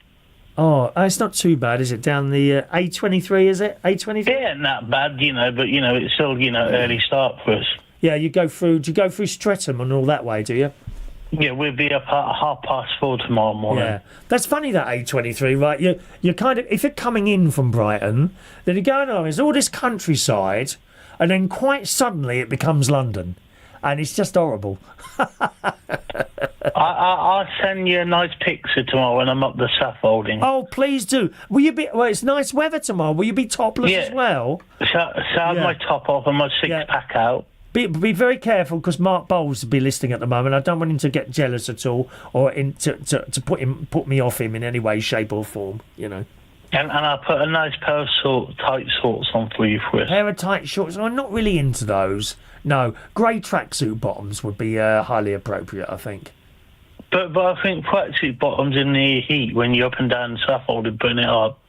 Oh, it's not too bad, is it? Down the A23, is it? A23? Yeah, not bad, you know, but, you know, it's still, you know, early start for us. Yeah, do you go through Streatham and all that way, do you? Yeah, we'll be up at 4:30 tomorrow morning. Yeah, that's funny, that A23, right? You're kind of, if you're coming in from Brighton, then you're going along, there's all this countryside, and then quite suddenly it becomes London, and it's just horrible. I'll send you a nice picture tomorrow when I'm up the scaffolding. Oh, please do. Will you be? Well, it's nice weather tomorrow. Will you be topless as well? So I have my top off and my six-pack out. Be very careful, because Mark Bowles will be listening at the moment. I don't want him to get jealous at all, or to put me off him in any way, shape or form, you know. And I'll put a nice pair of tight shorts on for you, Chris. Pair of tight shorts? I'm not really into those. No, grey tracksuit bottoms would be highly appropriate, I think. But I think tracksuit bottoms in the heat, when you're up and down the scaffolding putting it up,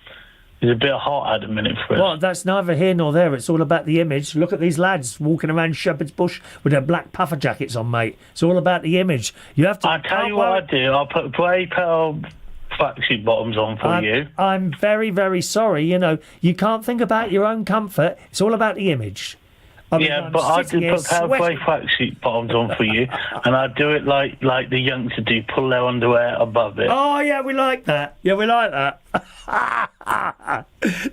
is a bit hot at the minute for us. Well, that's neither here nor there. It's all about the image. Look at these lads walking around Shepherd's Bush with their black puffer jackets on, mate. It's all about the image. You have to. I'll tell you what I do. I'll put a grey pair of tracksuit bottoms on for you. I'm very, very sorry. You know, you can't think about your own comfort. It's all about the image. I do put a pair of grey tracksuit bottoms on for you, and I do it like the youngsters do, pull their underwear above it. Oh, yeah, we like that. Yeah, we like that.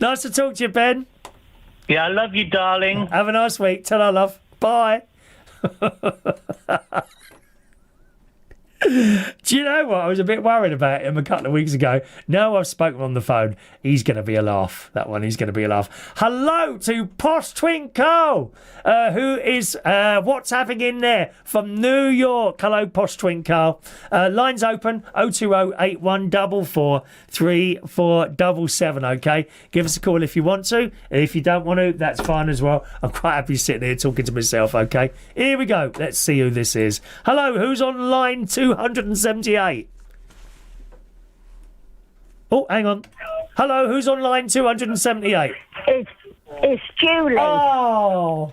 Nice to talk to you, Ben. Yeah, I love you, darling. Have a nice week. Ta-ra, love. Bye. Do you know what? I was a bit worried about him a couple of weeks ago. Now I've spoken on the phone, he's going to be a laugh. That one, he's going to be a laugh. Hello to Posh Twinkle, who is WhatsApping in there from New York. Hello, Posh Twinkle. Lines open, 020-8144-3477, okay? Give us a call if you want to. If you don't want to, that's fine as well. I'm quite happy sitting here talking to myself, okay? Here we go. Let's see who this is. Hello, who's on line 278? Oh, hang on. Hello, who's on line 278? It's Julie. Oh,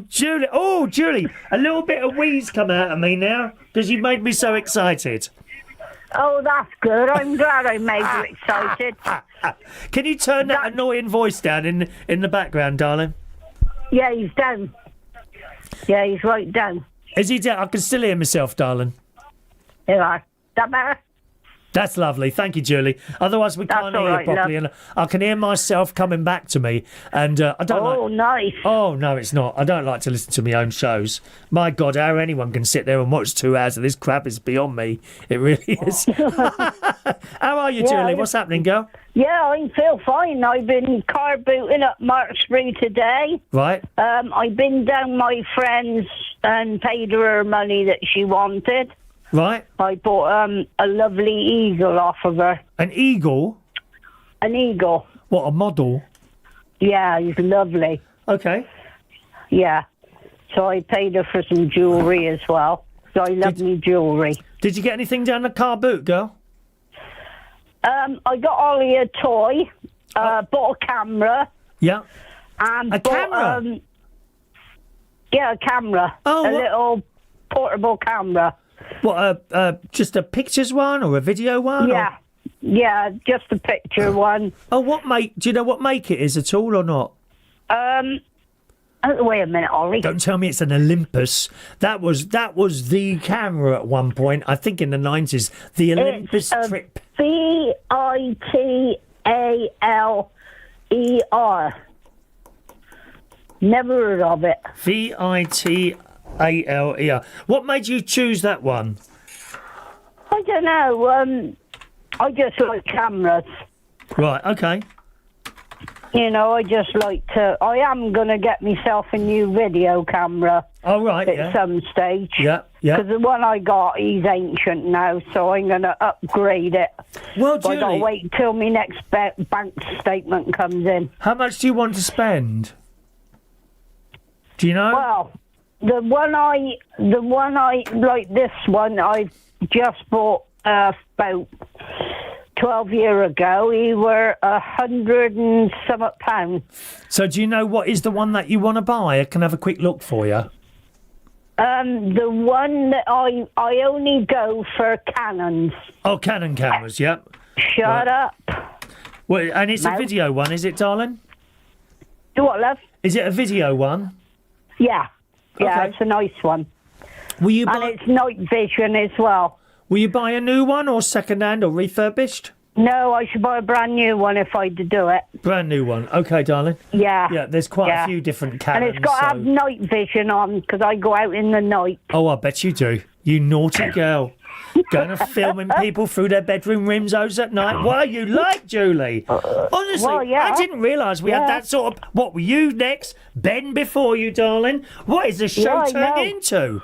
Julie. Oh, Julie. A little bit of wheeze come out of me now because you made me so excited. Oh, that's good. I'm glad I made you excited. Can you turn that annoying voice down in the background, darling? Yeah, he's down. Yeah, he's right down. Is he dead? I can still hear myself, darling. You are. That better? That's lovely. Thank you, Julie. Otherwise, we can't all hear right, you properly. love. And I can hear myself coming back to me. And I don't like... Oh, nice. Oh, no, it's not. I don't like to listen to my own shows. My God, how anyone can sit there and watch 2 hours of this crap is beyond me. It really is. How are you, Julie? What's happening, girl? Yeah, I feel fine. I've been car booting up Marksbury today. Right. I've been down my friend's and paid her money that she wanted. Right. I bought a lovely eagle off of her. An eagle? An eagle. What, a model? Yeah, he's lovely. Okay. Yeah. So I paid her for some jewellery as well. So I love me jewellery. Did you get anything down the car boot, girl? I got Ollie a toy, bought a camera. Yeah. And A camera? Yeah, a camera. Oh, a what? little portable camera. What, just a pictures one or a video one? Yeah. Yeah, just a picture one. Oh, what make? Do you know what make it is at all or not? Wait a minute, Ollie. Don't tell me it's an Olympus. That was the camera at one point. I think in the 90s. The Olympus It's a Trip. Vitalerer. Never heard of it. Vitalerer. What made you choose that one? I don't know. I just like cameras. Right. Okay. You know, I just like to... I am going to get myself a new video camera Oh, right. at Yeah. some stage. Yeah. Yeah. Because the one I got, he's ancient now, so I'm going to upgrade it. Well, But I got to Julie, wait till my next bank statement comes in. how much do you want to spend? Do you know? Well, the one I like this one I just bought about 12 years ago. He were £100 and something pounds. So do you know what is the one that you want to buy? I can have a quick look for you. The one that I only go for Canons. Oh, Canon cameras. Yep. Shut up. Well, and it's a No. video one, is it, darling? Do what, love? Is it a video one? Yeah. Yeah, Okay. it's a nice one. Will you And buy? it's night vision as well. Will you buy a new one or second hand or refurbished? No, I should buy a brand new one if I to do it. Brand new one. Okay, darling. Yeah. Yeah, there's quite Yeah. a few different And Canons. it's got to have so- night vision on because I go out in the night. Oh, I bet you do. You naughty girl. Going and filming people through their bedroom windows at night. What are you like, Julie? Honestly, well, yeah. I didn't realise we had Yeah. that sort of... What were you next? Ben before you, darling? What is the show Yeah, I turned know. into?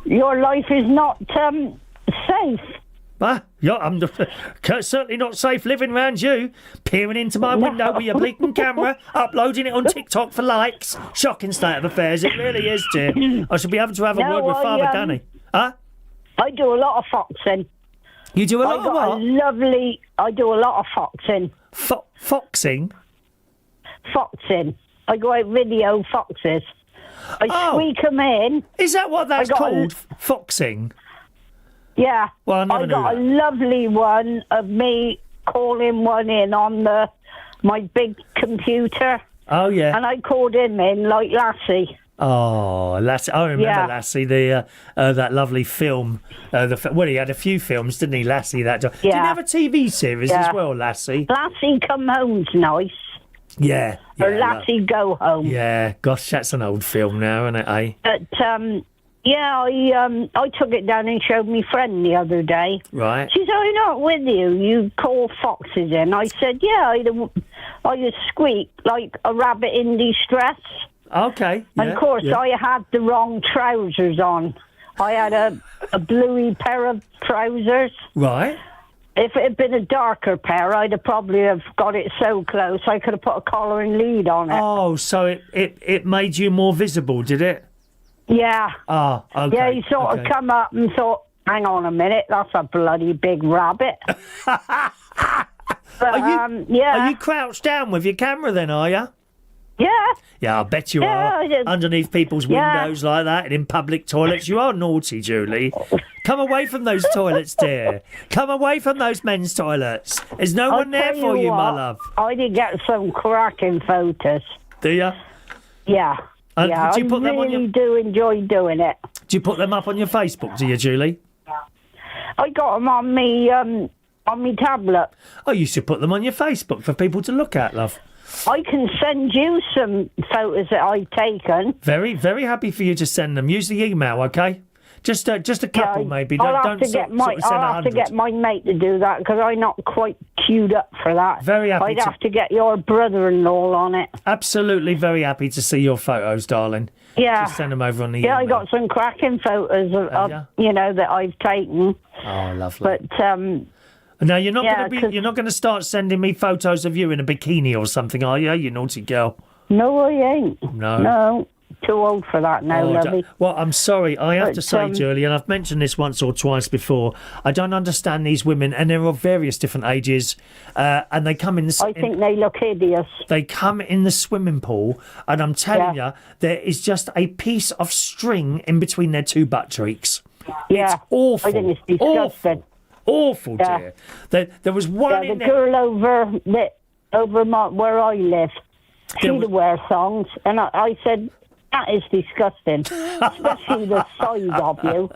Your life is not safe. Huh? Yeah, I'm certainly not safe living round you. Peering into my window with your bleaking camera, uploading it on TikTok for likes. Shocking state of affairs, it really is, dear. I should be able to have a No, word with I, Father Danny. Huh? I do a lot of foxing. You do a lot I of got what? I do a lot of foxing. Foxing? Foxing. I go out video foxes. I Oh. squeak them in. Is that what that's got a- called? Foxing? Yeah. Well, I never I knew got that. a lovely one of me calling one in on my big computer. Oh, yeah. And I called him in like Lassie. Oh, Lassie. I remember Yeah. Lassie, that lovely film. Well, he had a few films, didn't he, Lassie? That Did he Yeah. have a TV series Yeah. as well, Lassie? Lassie Come Home's nice. Yeah. Or yeah, Lassie Go Home. Yeah, gosh, that's an old film now, isn't it, eh? But yeah, I took it down and showed me friend the other day. Right. She said, "I'm not with you. You call foxes in." I said, "Yeah, I just squeak like a rabbit in distress." Okay. Yeah, And of course, yeah. I had the wrong trousers on. I had a bluey pair of trousers. Right. If it had been a darker pair, I'd have probably have got it so close I could have put a collar and lead on it. Oh, so it made you more visible, did it? Yeah. Ah, okay. Yeah, he sort of come up and thought, hang on a minute, that's a bloody big rabbit. But, yeah. Are you crouched down with your camera then, are you? Yeah. Yeah, I bet you Yeah, are. I did. Underneath people's Yeah. windows like that and in public toilets. You are naughty, Julie. Come away from those toilets, dear. Come away from those men's toilets. There's no one there tell for you, my what, love. I did get some cracking photos. Do you? Yeah. And yeah, did you I put them on really your- do enjoy doing it. Do you put them up on your Facebook, do you, Julie? I got them on me tablet. Oh, you should put them on your Facebook for people to look at, love. I can send you some photos that I've taken. Very, very happy for you to send them. Use the email, okay? Just a couple, maybe. I'll have to get my mate to do that because I'm not quite queued up for that. Very happy. I'd have to get your brother-in-law on it. Absolutely, very happy to see your photos, darling. Yeah. Just send them over on the email. Yeah, I got some cracking photos of that I've taken. Oh, lovely. But now you're not going to start sending me photos of you in a bikini or something, are you? You naughty girl. No, I ain't. No. Too old for that now, lovey. Well, I'm sorry. I have to say, Julie, and I've mentioned this once or twice before, I don't understand these women, and they're of various different ages, and they come in the... I think they look hideous. They come in the swimming pool, and I'm telling you, there is just a piece of string in between their two butt cheeks. Yeah. It's awful. I think it's disgusting. Awful, dear. There was one in the girl over where I live, she'd wear songs, and I said... That is disgusting, especially the size of you.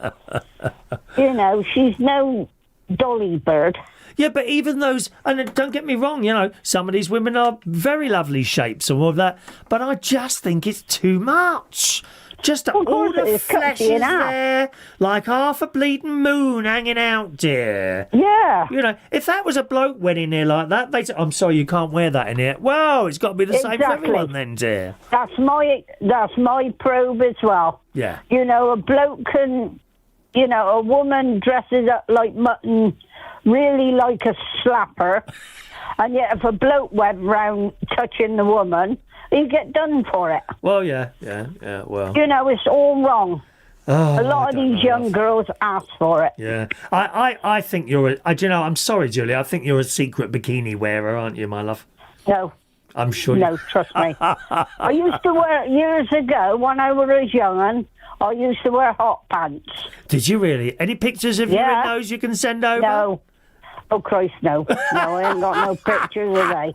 You know, she's no dolly bird. Yeah, but even those, and don't get me wrong, you know, some of these women are very lovely shapes and all of that, but I just think it's too much. Just all the flesh is there, like half a bleeding moon hanging out, dear. Yeah. You know, if that was a bloke went in here like that, they'd say, I'm sorry, you can't wear that in here. Well, it's got to be the same for everyone then, dear. That's my probe as well. Yeah. You know, a bloke can, you know, a woman dresses up like mutton, really like a slapper, and yet if a bloke went round touching the woman, he'd get done for it. Well, yeah, well. You know, it's all wrong. Oh, a lot of these young girls ask for it. Yeah. I think you're I'm sorry, Julie, I think you're a secret bikini wearer, aren't you, my love? No. I'm sure. No, trust me. I used to wear, years ago, when I was young, I used to wear hot pants. Did you really? Any pictures of you in those you can send over? No. Oh, Christ, no. No, I ain't got no pictures of they.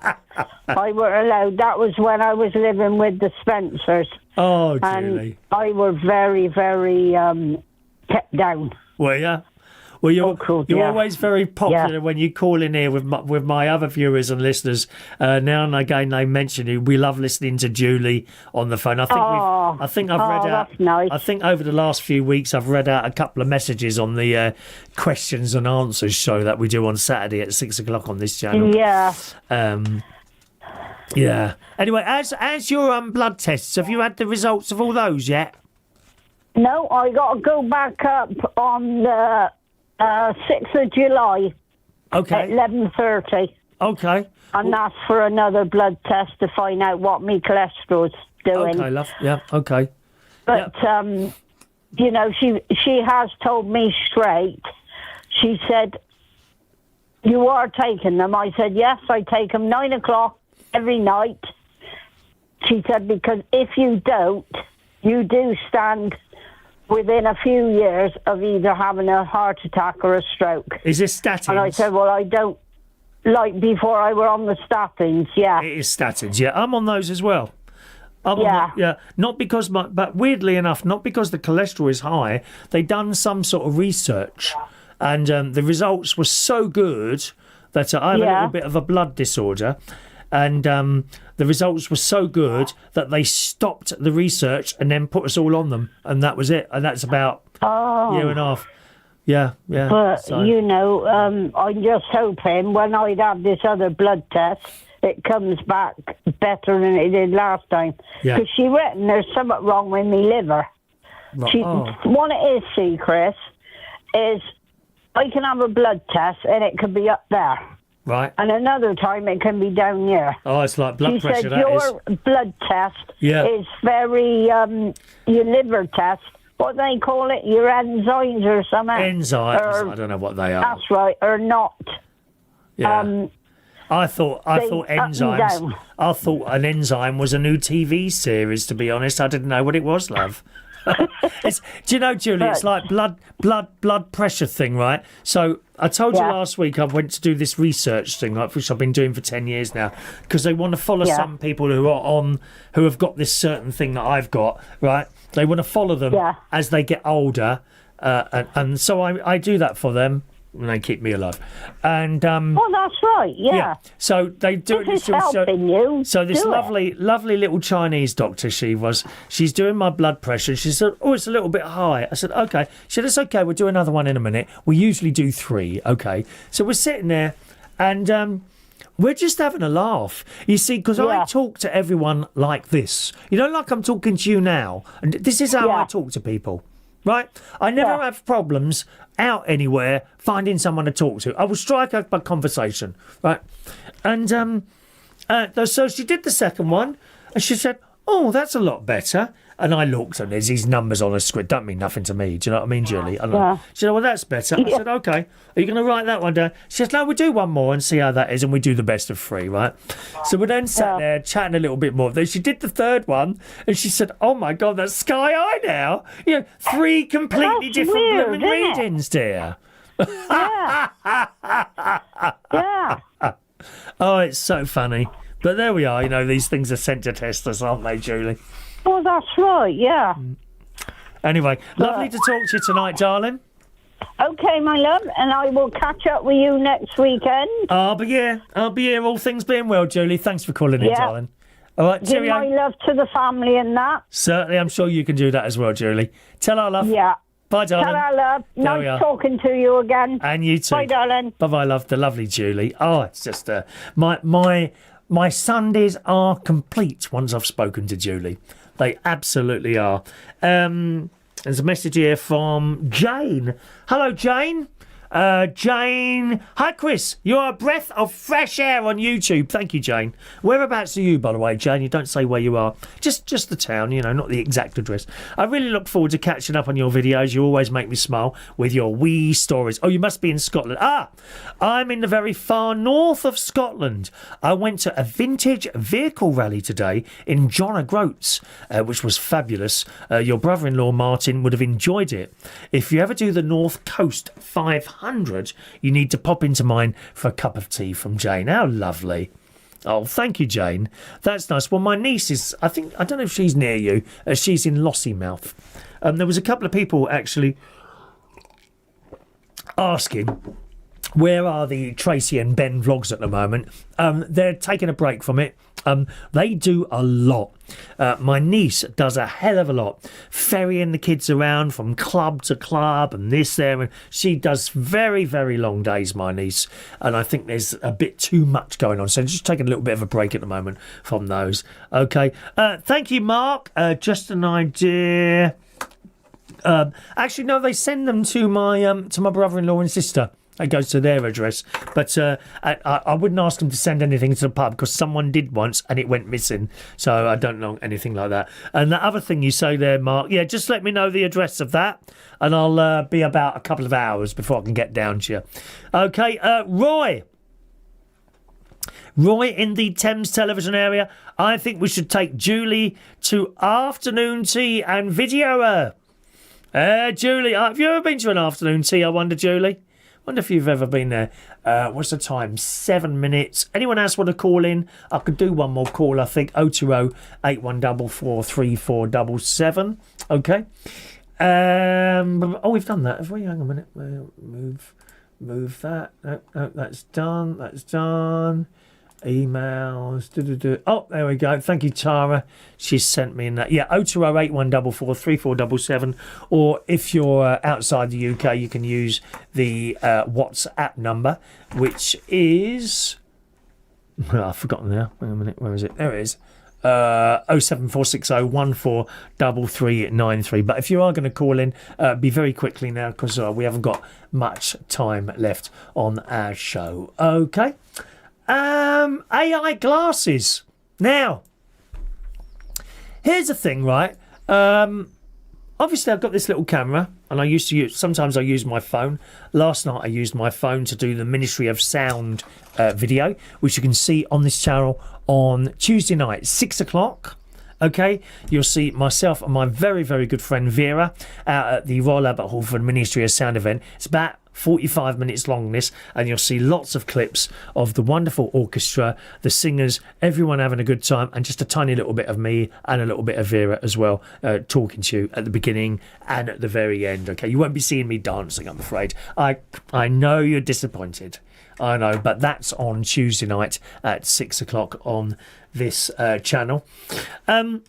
I weren't allowed. That was when I was living with the Spencers. Oh, Julie. And I were very, very kept down. Were you? Well, you're always very popular when you call in here with my other viewers and listeners. Now and again, they mention you. We love listening to Julie on the phone. I think I've read out. That's nice. I think over the last few weeks, I've read out a couple of messages on the questions and answers show that we do on Saturday at 6:00 on this channel. Yeah. Yeah. Anyway, as your blood tests, have you had the results of all those yet? No, I got to go back up on the 6th of July. Okay. At 11:30. Okay. And that's for another blood test to find out what my cholesterol's doing. Okay, love. Yeah. Okay. But you know, she has told me straight. She said, "You are taking them." I said, "Yes, I take them 9:00 every night." She said, "Because if you don't, you do stand within a few years of either having a heart attack or a stroke." Is this statins? And I said, "Well, I don't like before I were on the statins." Yeah, it is statins. Yeah, I'm on those as well. Not because but weirdly enough, not because the cholesterol is high. They done some sort of research, and the results were so good that I have a little bit of a blood disorder, and the results were so good that they stopped the research and then put us all on them, and that was it. And that's about a year and a half. Yeah. But you know, I'm just hoping when I'd have this other blood test, it comes back better than it did last time. Because she reckon there's something wrong with me liver. What it is, see, Chris, is I can have a blood test and it could be up there. Right. And another time it can be down here. Oh, it's like blood pressure, She said your blood test is very, your liver test, what do they call it? Your enzymes or something? Enzymes, I don't know what they are. That's right, or not. Yeah. I thought enzymes. I thought an enzyme was a new TV series. To be honest, I didn't know what it was, love. Do you know, Julie, it's like blood pressure thing, right? So I told you last week I went to do this research thing, like, which I've been doing for 10 years now, because they want to follow some people who have got this certain thing that I've got, right? They want to follow them as they get older, and so I do that for them. And they keep me alive, and that's right. Yeah. So they do this is helping you. So this lovely little Chinese doctor, she's doing my blood pressure. She said, "Oh, it's a little bit high." I said, "Okay." She said, "It's okay. We'll do another one in a minute. We usually do 3." Okay. So we're sitting there, and we're just having a laugh. You see, because I talk to everyone like this. You know, like I'm talking to you now, and this is how I talk to people. Right? I never have problems out anywhere finding someone to talk to. I will strike up a conversation, right? And so she did the second one, and she said, "Oh, that's a lot better." And I looked, and there's these numbers on a screen. Don't mean nothing to me. Do you know what I mean, Julie? She said, "Well, that's better." I said, "Okay. Are you going to write that one down?" She said, "No, we'll do one more and see how that is, and we do the best of 3, right?" So we then sat there chatting a little bit more. Then she did the third one, and she said, "Oh my God, that's sky high now. 3 completely different blooming readings, dear." Oh, it's so funny. But there we are. These things are sent to test us, aren't they, Julie? Oh, that's right, yeah. Anyway, lovely to talk to you tonight, darling. Okay, my love, and I will catch up with you next weekend. I'll be here, all things being well, Julie. Thanks for calling in, darling. All right, give my love to the family and that. Certainly, I'm sure you can do that as well, Julie. Tell our love. Yeah. Bye, darling. Tell our love. Nice talking to you again. And you too. Bye, darling. Bye-bye, love. The lovely Julie. Oh, it's just my Sundays are complete once I've spoken to Julie. They absolutely are. There's a message here from Jane. Hello, Jane. Jane. Hi, Chris. You're a breath of fresh air on YouTube. Thank you, Jane. Whereabouts are you, by the way, Jane? You don't say where you are. Just the town, not the exact address. I really look forward to catching up on your videos. You always make me smile with your wee stories. Oh, you must be in Scotland. I'm in the very far north of Scotland. I went to a vintage vehicle rally today in John O'Groats, which was fabulous. Your brother-in-law, Martin, would have enjoyed it. If you ever do the North Coast 500, you need to pop into mine for a cup of tea, from Jane. How lovely. Oh, thank you, Jane. That's nice. Well, my niece is, I don't know if she's near you. She's in Lossiemouth. There was a couple of people actually asking, where are the Tracy and Ben vlogs at the moment? They're taking a break from it. They do a lot. My niece does a hell of a lot, ferrying the kids around from club to club and this there, and she does very, very long days, my niece, and I think there's a bit too much going on, so just taking a little bit of a break at the moment from those. Okay, thank you, Mark. Just an idea. Actually, no, they send them to my brother-in-law and sister. It goes to their address, but I wouldn't ask them to send anything to the pub, because someone did once and it went missing, so I don't know anything like that. And the other thing you say there, Mark, just let me know the address of that, and I'll be about a couple of hours before I can get down to you. Okay, Roy in the Thames Television area. I think we should take Julie to afternoon tea and video her. Julie, have you ever been to an afternoon tea, I wonder, Julie? Wonder if you've ever been there. What's the time? 7 minutes. Anyone else want to call in? I could do one more call, I think. 020 8144 3477. Okay. We've done that, have we? Hang on a minute. Move that. No, that's done. That's done. Emails. Oh, there we go. Thank you, Tara. She's sent me in that. 020 8144 3477. Or if you're outside the UK, you can use the WhatsApp number, which is... I've forgotten now. Wait a minute. Where is it? There it is. 07460 143393. But if you are going to call in, be very quickly now, because we haven't got much time left on our show. Okay. AI glasses. Now, here's the thing, right? Obviously, I've got this little camera, and sometimes I use my phone. Last night, I used my phone to do the Ministry of Sound video, which you can see on this channel on Tuesday night, 6 o'clock. Okay, you'll see myself and my very, very good friend Vera out at the Royal Albert Hall for the Ministry of Sound event. It's about 45 minutes long, this, and you'll see lots of clips of the wonderful orchestra, the singers, everyone having a good time, and just a tiny little bit of me and a little bit of Vera as well, talking to you at the beginning and at the very end. Okay, you won't be seeing me dancing, I'm afraid. I know you're disappointed. I know, but that's on Tuesday night at 6 o'clock on this channel. But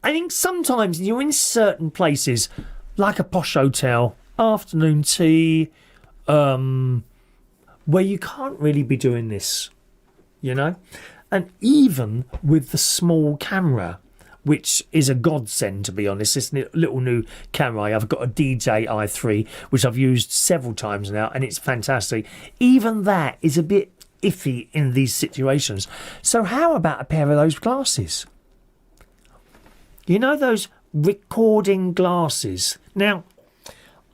I think sometimes you're in certain places, like a posh hotel, afternoon tea, where you can't really be doing this, you know? And even with the small camera, which is a godsend, to be honest. This little new camera I've got, a DJI 3, which I've used several times now, and it's fantastic. Even that is a bit iffy in these situations. So how about a pair of those glasses? You know, those recording glasses. Now,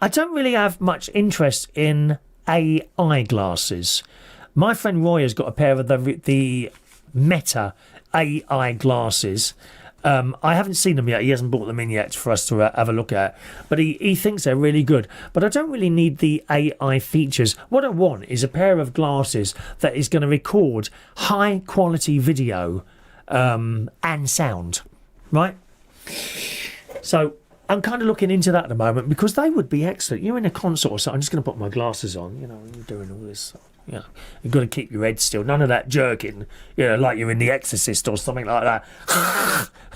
I don't really have much interest in AI glasses. My friend Roy has got a pair of the Meta AI glasses. I haven't seen them yet. He hasn't brought them in yet for us to have a look at. But he thinks they're really good. But I don't really need the AI features. What I want is a pair of glasses that is going to record high quality video and sound. Right? So I'm kind of looking into that at the moment, because they would be excellent. You're in a concert or something. I'm just going to put my glasses on, you know, and you're doing all this. You know, you've got to keep your head still. None of that jerking, you know, like you're in The Exorcist or something like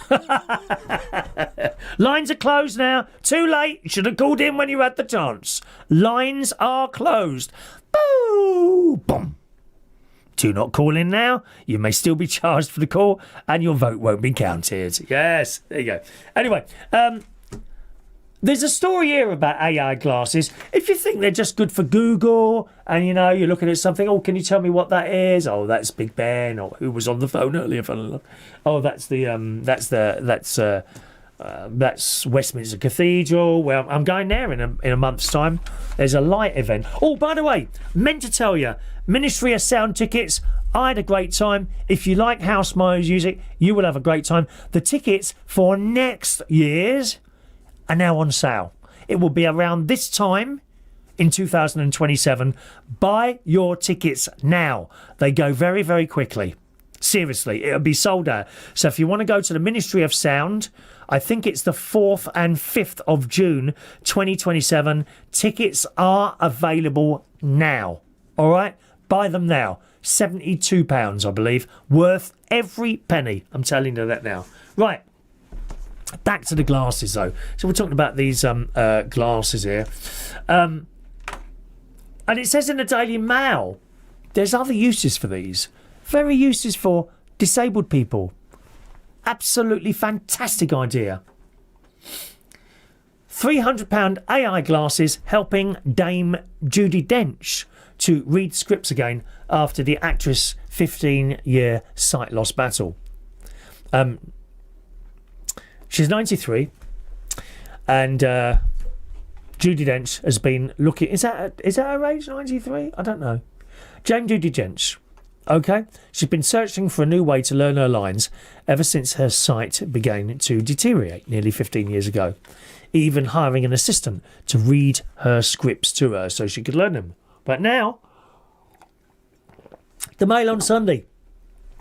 that. Lines are closed now. Too late. You should have called in when you had the chance. Lines are closed. Boo! Boom. Do not call in now. You may still be charged for the call, and your vote won't be counted. Yes, there you go. Anyway, there's a story here about AI glasses. If you think they're just good for Google, and you know you're looking at something, oh, can you tell me what that is? Oh, that's Big Ben, or who was on the phone earlier? Oh, that's that's Westminster Cathedral. Well, I'm going there in a month's time. There's a light event. Oh, by the way, meant to tell you, Ministry of Sound tickets. I had a great time. If you like house music, you will have a great time. The tickets for next year's are now on sale. It will be around this time in 2027. Buy your tickets now. They go very, very quickly. Seriously, it'll be sold out. So if you want to go to the Ministry of Sound, I think it's the 4th and 5th of June 2027. Tickets are available now. All right? Buy them now. £72, I believe. Worth every penny. I'm telling you that now. Right. Back to the glasses, though. So we're talking about these glasses here. And it says in the Daily Mail, there's other uses for these. Very uses for disabled people. Absolutely fantastic idea. £300 AI glasses helping Dame Judi Dench to read scripts again after the actress' 15-year sight loss battle. She's 93, and Judi Dench has been looking. Is that her age? 93? I don't know. Dame Judi Dench. Okay, she's been searching for a new way to learn her lines ever since her sight began to deteriorate nearly 15 years ago. Even hiring an assistant to read her scripts to her so she could learn them. But now, the Mail on Sunday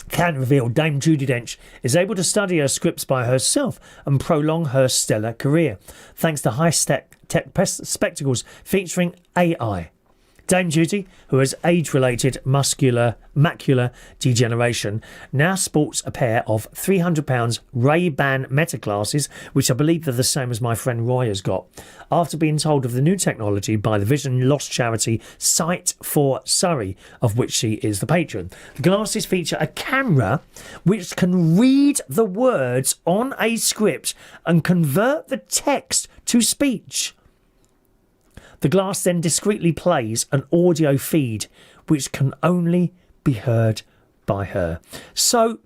can reveal Dame Judi Dench is able to study her scripts by herself and prolong her stellar career, thanks to high-tech spectacles featuring AI. Dame Judi, who has age-related macular degeneration, now sports a pair of £300 Ray-Ban Meta glasses, which I believe are the same as my friend Roy has got, after being told of the new technology by the vision loss charity Sight for Surrey, of which she is the patron. The glasses feature a camera which can read the words on a script and convert the text to speech. The glass then discreetly plays an audio feed which can only be heard by her. So,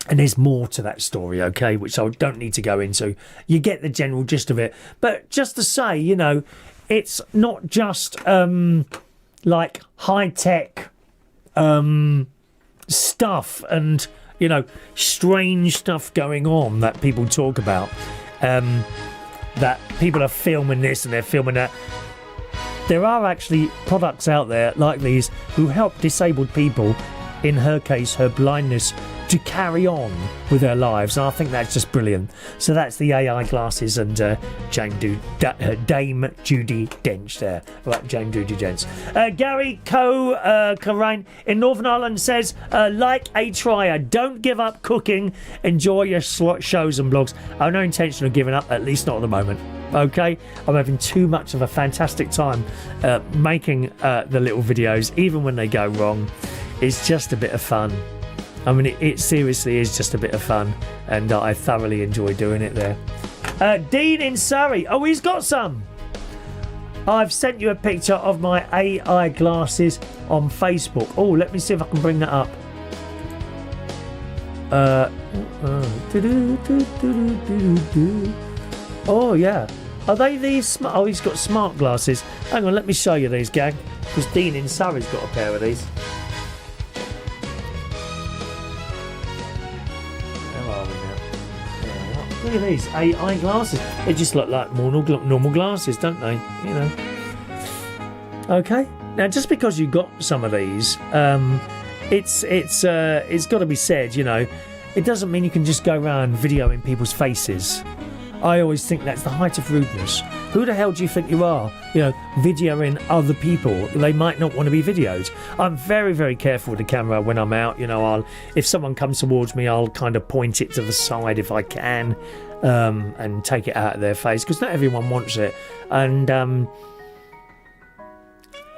and there's more to that story, okay, which I don't need to go into. You get the general gist of it. But just to say, you know, it's not just like high-tech stuff and you know, strange stuff going on that people talk about. That people are filming this and they're filming that. There are actually products out there like these who help disabled people, in her case, her blindness, to carry on with their lives. And I think that's just brilliant. So that's the AI glasses and Dame Judi Dench there. Right, Dame Judi Dench. Gary Corain in Northern Ireland says, like a trier, don't give up cooking. Enjoy your shows and blogs. I have no intention of giving up, at least not at the moment. Okay, I'm having too much of a fantastic time making the little videos, even when they go wrong. It's just a bit of fun. I mean, it seriously is just a bit of fun, and I thoroughly enjoy doing it there. Dean in Surrey. Oh, he's got some. I've sent you a picture of my AI glasses on Facebook. Oh, let me see if I can bring that up. Oh, yeah. Are they these smart? Oh, he's got smart glasses. Hang on, let me show you these, gang. Because Dean in Surrey's got a pair of these. Look at these AI glasses. They just look like normal glasses, don't they? You know. Okay. Now, just because you got some of these, it's got to be said. You know, it doesn't mean you can just go around videoing people's faces. I always think that's the height of rudeness. Who the hell do you think you are? You know, videoing other people. They might not want to be videoed. I'm very, very careful with the camera when I'm out. You know, if someone comes towards me, I'll kind of point it to the side if I can, and take it out of their face, because not everyone wants it. And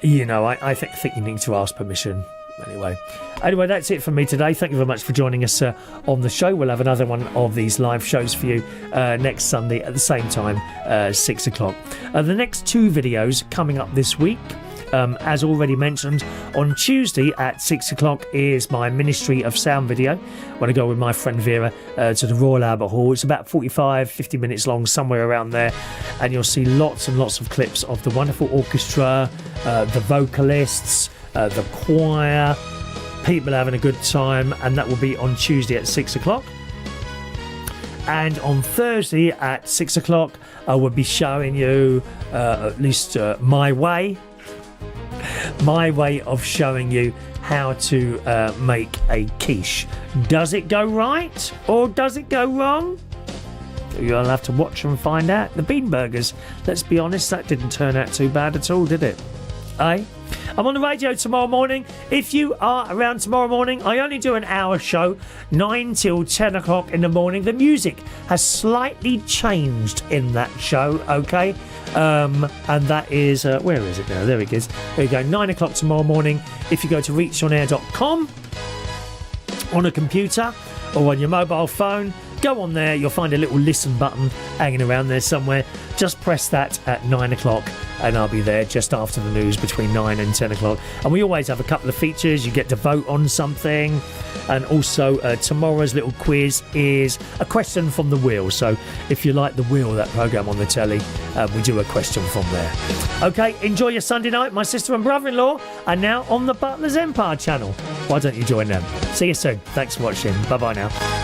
you know, I think you need to ask permission. Anyway, that's it from me today. Thank you very much for joining us on the show. We'll have another one of these live shows for you next Sunday at the same time, 6 o'clock. The next two videos coming up this week, as already mentioned, on Tuesday at 6 o'clock is my Ministry of Sound video, when I go with my friend Vera to the Royal Albert Hall. It's about 50 minutes long, somewhere around there, and you'll see lots and lots of clips of the wonderful orchestra, the vocalists, the choir, people having a good time, and that will be on Tuesday at 6 o'clock. And on Thursday at 6 o'clock, I will be showing you at least my way of showing you how to make a quiche. Does it go right or does it go wrong? You'll have to watch and find out. The bean burgers, let's be honest, that didn't turn out too bad at all, did it? Eh? I'm on the radio tomorrow morning. If you are around tomorrow morning, I only do an hour show, 9 till 10 o'clock in the morning. The music has slightly changed in that show, okay? And that is, where is it now? There it is. There you go, 9 o'clock tomorrow morning. If you go to reachonair.com on a computer or on your mobile phone, go on there, you'll find a little listen button hanging around there somewhere. Just press that at 9 o'clock and I'll be there just after the news between 9 and 10 o'clock. And we always have a couple of features. You get to vote on something. And also tomorrow's little quiz is a question from the wheel. So if you like the wheel, that programme on the telly, we do a question from there. Okay, enjoy your Sunday night. My sister and brother-in-law are now on the Butler's Empire channel. Why don't you join them? See you soon. Thanks for watching. Bye-bye now.